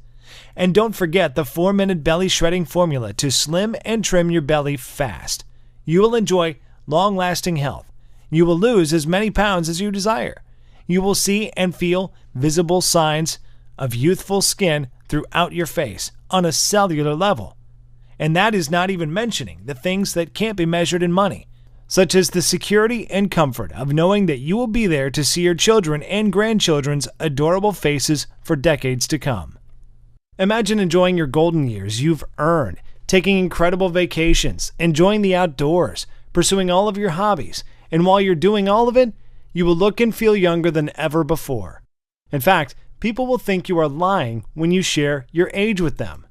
And don't forget the 4-minute belly shredding formula to slim and trim your belly fast. You will enjoy long-lasting health. You will lose as many pounds as you desire. You will see and feel visible signs of youthful skin throughout your face on a cellular level. And that is not even mentioning the things that can't be measured in money, such as the security and comfort of knowing that you will be there to see your children and grandchildren's adorable faces for decades to come. Imagine enjoying your golden years you've earned, taking incredible vacations, enjoying the outdoors, pursuing all of your hobbies, and while you're doing all of it, you will look and feel younger than ever before. In fact, people will think you are lying when you share your age with them.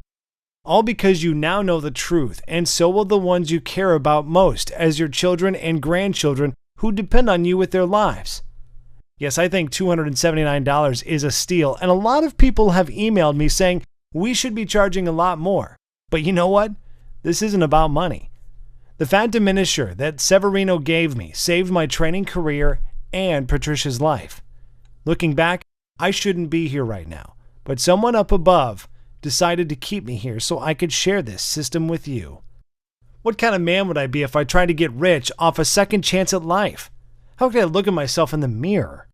All because you now know the truth, and so will the ones you care about most, as your children and grandchildren who depend on you with their lives. Yes, I think $279 is a steal, and a lot of people have emailed me saying we should be charging a lot more. But you know what? This isn't about money. The fat diminisher that Severino gave me saved my training career and Patricia's life. Looking back, I shouldn't be here right now, but someone up above decided to keep me here so I could share this system with you. What kind of man would I be if I tried to get rich off a second chance at life? How could I look at myself in the mirror?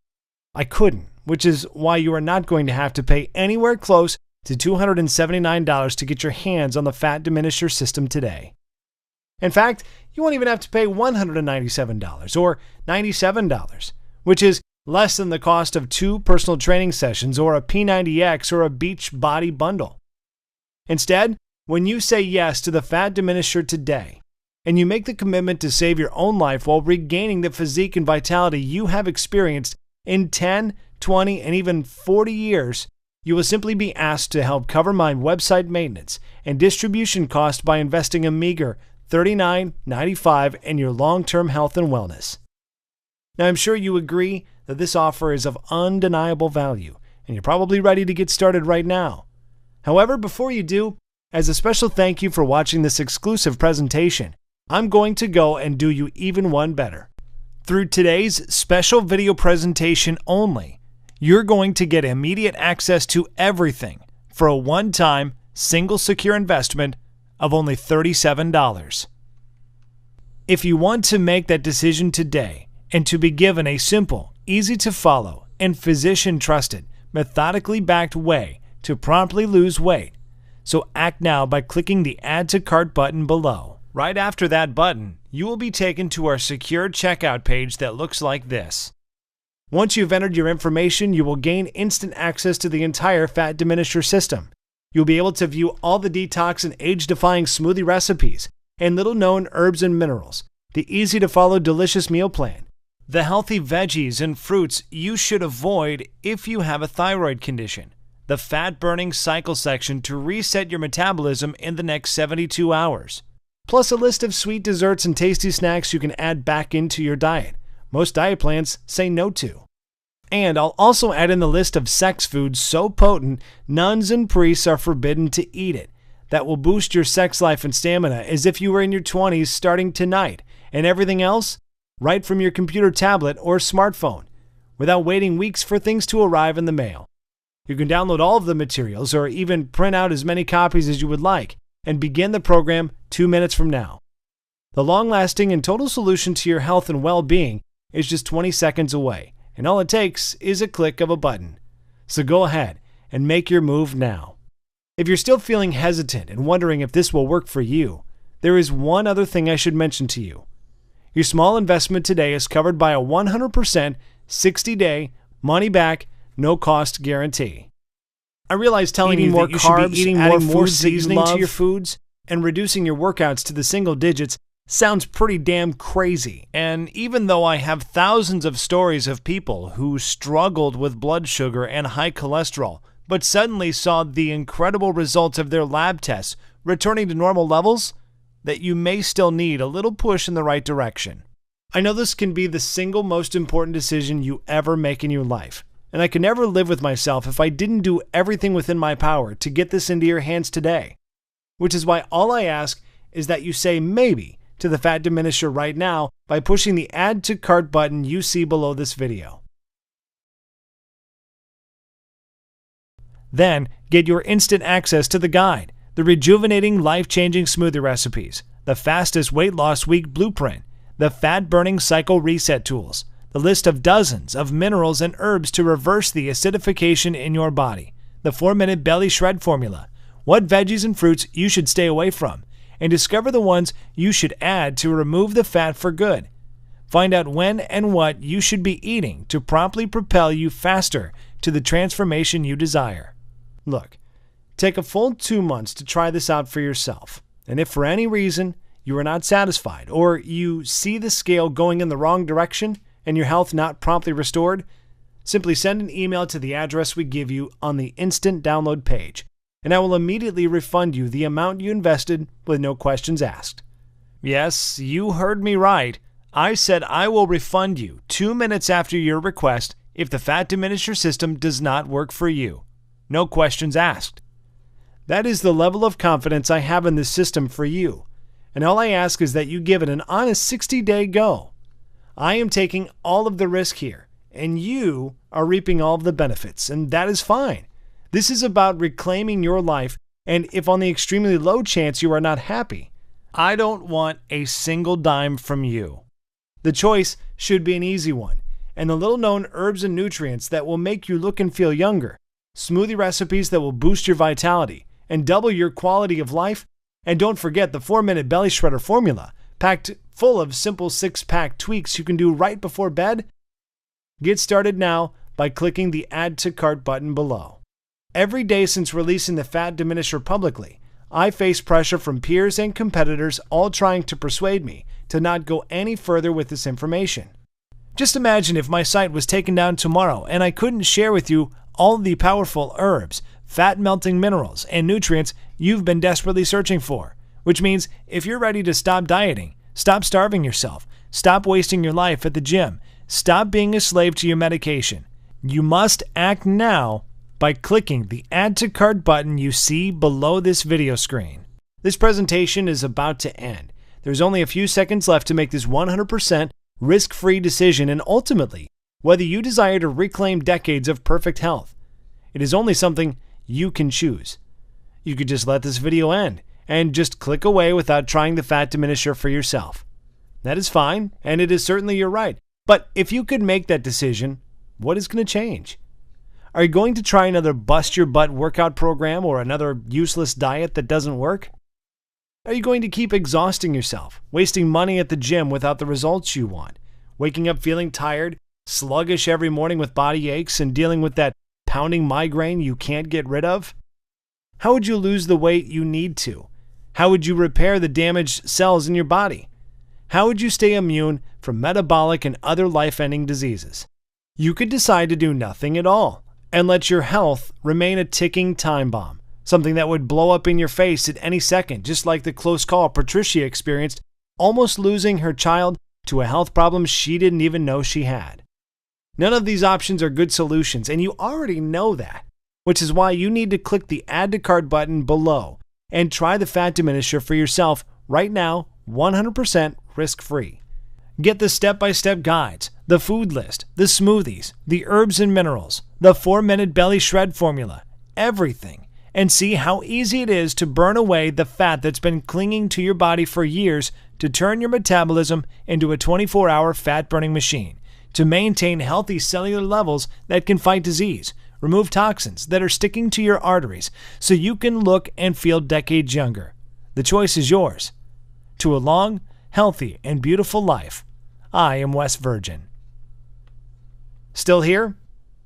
I couldn't, which is why you are not going to have to pay anywhere close to $279 to get your hands on the fat diminisher system today. In fact, you won't even have to pay $197 or $97, which is less than the cost of 2 personal training sessions or a P90X or a Beach Body bundle. Instead, when you say yes to the fat diminisher today, and you make the commitment to save your own life while regaining the physique and vitality you have experienced in 10, 20, and even 40 years, you will simply be asked to help cover my website maintenance and distribution costs by investing a meager $39.95 in your long-term health and wellness. Now, I'm sure you agree that this offer is of undeniable value, and you're probably ready to get started right now. However, before you do, as a special thank you for watching this exclusive presentation, I'm going to go and do you even one better. Through today's special video presentation only, you're going to get immediate access to everything for a one-time, single secure investment of only $37. If you want to make that decision today and to be given a simple, easy-to-follow, and physician-trusted, methodically backed way to promptly lose weight, so act now by clicking the Add to Cart button below. Right after that button, you will be taken to our secure checkout page that looks like this. Once you've entered your information, you will gain instant access to the entire fat diminisher system. You'll be able to view all the detox and age-defying smoothie recipes and little-known herbs and minerals, the easy-to-follow delicious meal plan, the healthy veggies and fruits you should avoid if you have a thyroid condition, the fat-burning cycle section to reset your metabolism in the next 72 hours, plus a list of sweet desserts and tasty snacks you can add back into your diet. Most diet plans say no to. And I'll also add in the list of sex foods so potent nuns and priests are forbidden to eat it, that will boost your sex life and stamina as if you were in your 20s starting tonight, and everything else right from your computer tablet or smartphone, without waiting weeks for things to arrive in the mail. You can download all of the materials or even print out as many copies as you would like and begin the program 2 minutes from now. The long-lasting and total solution to your health and well-being is just 20 seconds away, and all it takes is a click of a button. So go ahead and make your move now. If you're still feeling hesitant and wondering if this will work for you, there is one other thing I should mention to you. Your small investment today is covered by a 100% 60-day money-back, no-cost guarantee. I realize telling you that you should be eating more food seasoning to your foods and reducing your workouts to the single digits sounds pretty damn crazy. And even though I have thousands of stories of people who struggled with blood sugar and high cholesterol, but suddenly saw the incredible results of their lab tests returning to normal levels, that you may still need a little push in the right direction. I know this can be the single most important decision you ever make in your life, and I could never live with myself if I didn't do everything within my power to get this into your hands today. Which is why all I ask is that you say maybe to the fat diminisher right now by pushing the Add to Cart button you see below this video. Then get your instant access to the guide, the rejuvenating, life-changing smoothie recipes, the fastest weight loss week blueprint, the fat-burning cycle reset tools, the list of dozens of minerals and herbs to reverse the acidification in your body, the 4-minute belly shred formula, what veggies and fruits you should stay away from, and discover the ones you should add to remove the fat for good. Find out when and what you should be eating to promptly propel you faster to the transformation you desire. Look, take a full 2 months to try this out for yourself, and if for any reason you are not satisfied or you see the scale going in the wrong direction and your health not promptly restored, Simply send an email to the address we give you on the instant download page, and I will immediately refund you the amount you invested with no questions asked. Yes, you heard me right. I said I will refund you 2 minutes after your request if the fat diminisher system does not work for you. No questions asked. That is the level of confidence I have in this system for you, and all I ask is that you give it an honest 60-day go. I am taking all of the risk here, and you are reaping all of the benefits, and that is fine. This is about reclaiming your life, and if on the extremely low chance you are not happy, I don't want a single dime from you. The choice should be an easy one, and the little-known herbs and nutrients that will make you look and feel younger, smoothie recipes that will boost your vitality and double your quality of life, and don't forget the 4-minute belly shredder formula, packed full of simple 6-pack tweaks you can do right before bed. Get started now by clicking the Add to Cart button below. Every day since releasing the fat diminisher publicly, I face pressure from peers and competitors all trying to persuade me to not go any further with this information. Just imagine if my site was taken down tomorrow and I couldn't share with you all the powerful herbs, fat-melting minerals, and nutrients you've been desperately searching for. Which means if you're ready to stop dieting, stop starving yourself, stop wasting your life at the gym, stop being a slave to your medication, you must act now by clicking the Add to Cart button you see below this video screen. This presentation is about to end. There's only a few seconds left to make this 100% risk-free decision, and ultimately, whether you desire to reclaim decades of perfect health. It is only something you can choose. You could just let this video end and just click away without trying the fat diminisher for yourself. That is fine, and it is certainly your right. But if you could make that decision, what is going to change? Are you going to try another bust-your-butt workout program or another useless diet that doesn't work? Are you going to keep exhausting yourself, wasting money at the gym without the results you want, waking up feeling tired, sluggish every morning with body aches, and dealing with that pounding migraine you can't get rid of? How would you lose the weight you need to? How would you repair the damaged cells in your body? How would you stay immune from metabolic and other life-ending diseases? You could decide to do nothing at all and let your health remain a ticking time bomb, something that would blow up in your face at any second, just like the close call Patricia experienced, almost losing her child to a health problem she didn't even know she had. None of these options are good solutions, and you already know that, which is why you need to click the Add to Cart button below and try the fat diminisher for yourself right now, 100% risk-free. Get the step-by-step guides, the food list, the smoothies, the herbs and minerals, the 4-minute belly shred formula, everything, and see how easy it is to burn away the fat that's been clinging to your body for years to turn your metabolism into a 24-hour fat-burning machine, to maintain healthy cellular levels that can fight disease, remove toxins that are sticking to your arteries so you can look and feel decades younger. The choice is yours. To a long, healthy, and beautiful life, I am West Virgin. Still here?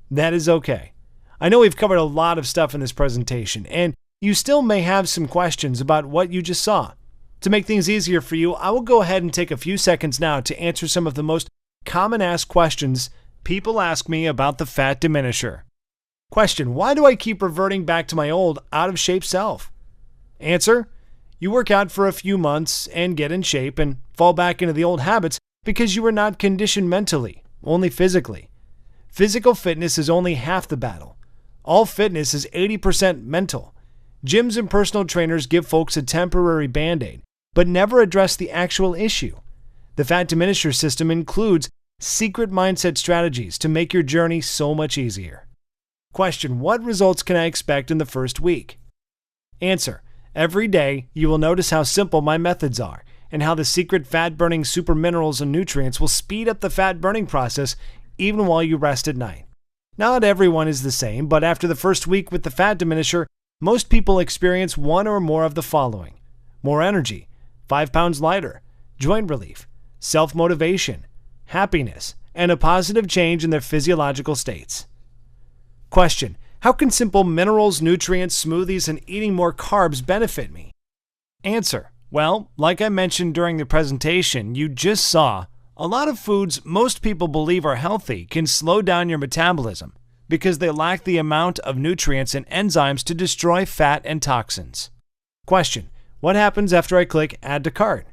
That is okay. I know we've covered a lot of stuff in this presentation, and you still may have some questions about what you just saw. To make things easier for you, I will go ahead and take a few seconds now to answer some of the most common asked questions people ask me about the fat diminisher. Question: why do I keep reverting back to my old, out-of-shape self? Answer: you work out for a few months and get in shape and fall back into the old habits because you are not conditioned mentally, only physically. Physical fitness is only half the battle. All fitness is 80% mental. Gyms and personal trainers give folks a temporary band-aid, but never address the actual issue. The fat diminisher system includes secret mindset strategies to make your journey so much easier. Question: what results can I expect in the first week? Answer: every day you will notice how simple my methods are and how the secret fat-burning super minerals and nutrients will speed up the fat-burning process even while you rest at night. Not everyone is the same, but after the first week with the fat diminisher, most people experience one or more of the following: more energy, 5 pounds lighter, joint relief, self-motivation, happiness, and a positive change in their physiological states. Question: how can simple minerals, nutrients, smoothies, and eating more carbs benefit me? Answer: well, like I mentioned during the presentation you just saw, A lot of foods most people believe are healthy can slow down your metabolism because they lack the amount of nutrients and enzymes to destroy fat and toxins. Question: what happens after I click Add to Cart?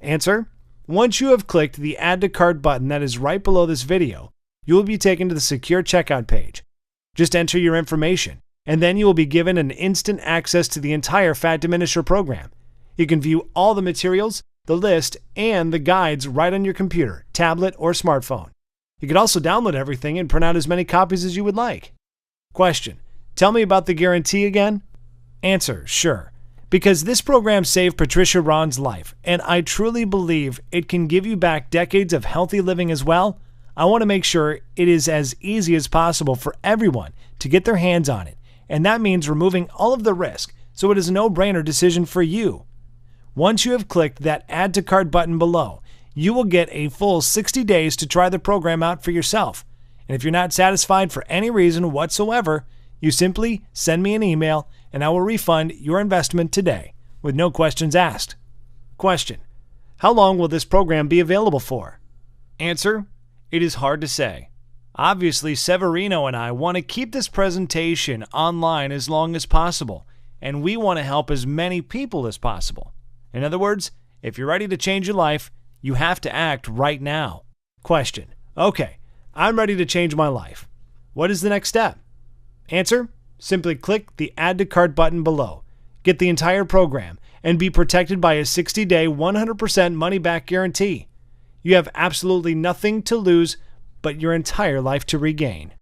Answer: once you have clicked the Add to Cart button that is right below this video, you will be taken to the secure checkout page. Just enter your information, and then you will be given an instant access to the entire Fat Diminisher program. You can view all the materials, the list, and the guides right on your computer, tablet, or smartphone. You can also download everything and print out as many copies as you would like. Question: tell me about the guarantee again? Answer: sure. Because this program saved Patricia Ron's life, and I truly believe it can give you back decades of healthy living as well, I want to make sure it is as easy as possible for everyone to get their hands on it, and that means removing all of the risk, so it is a no-brainer decision for you. Once you have clicked that Add to Cart button below, you will get a full 60 days to try the program out for yourself. And if you're not satisfied for any reason whatsoever, you simply send me an email and I will refund your investment today with no questions asked. Question: how long will this program be available for? Answer: it is hard to say. Obviously, Severino and I want to keep this presentation online as long as possible, and we want to help as many people as possible. In other words, if you're ready to change your life, you have to act right now. Question: okay, I'm ready to change my life. What is the next step? Answer: simply click the Add to Cart button below. Get the entire program and be protected by a 60-day 100% money-back guarantee. You have absolutely nothing to lose but your entire life to regain.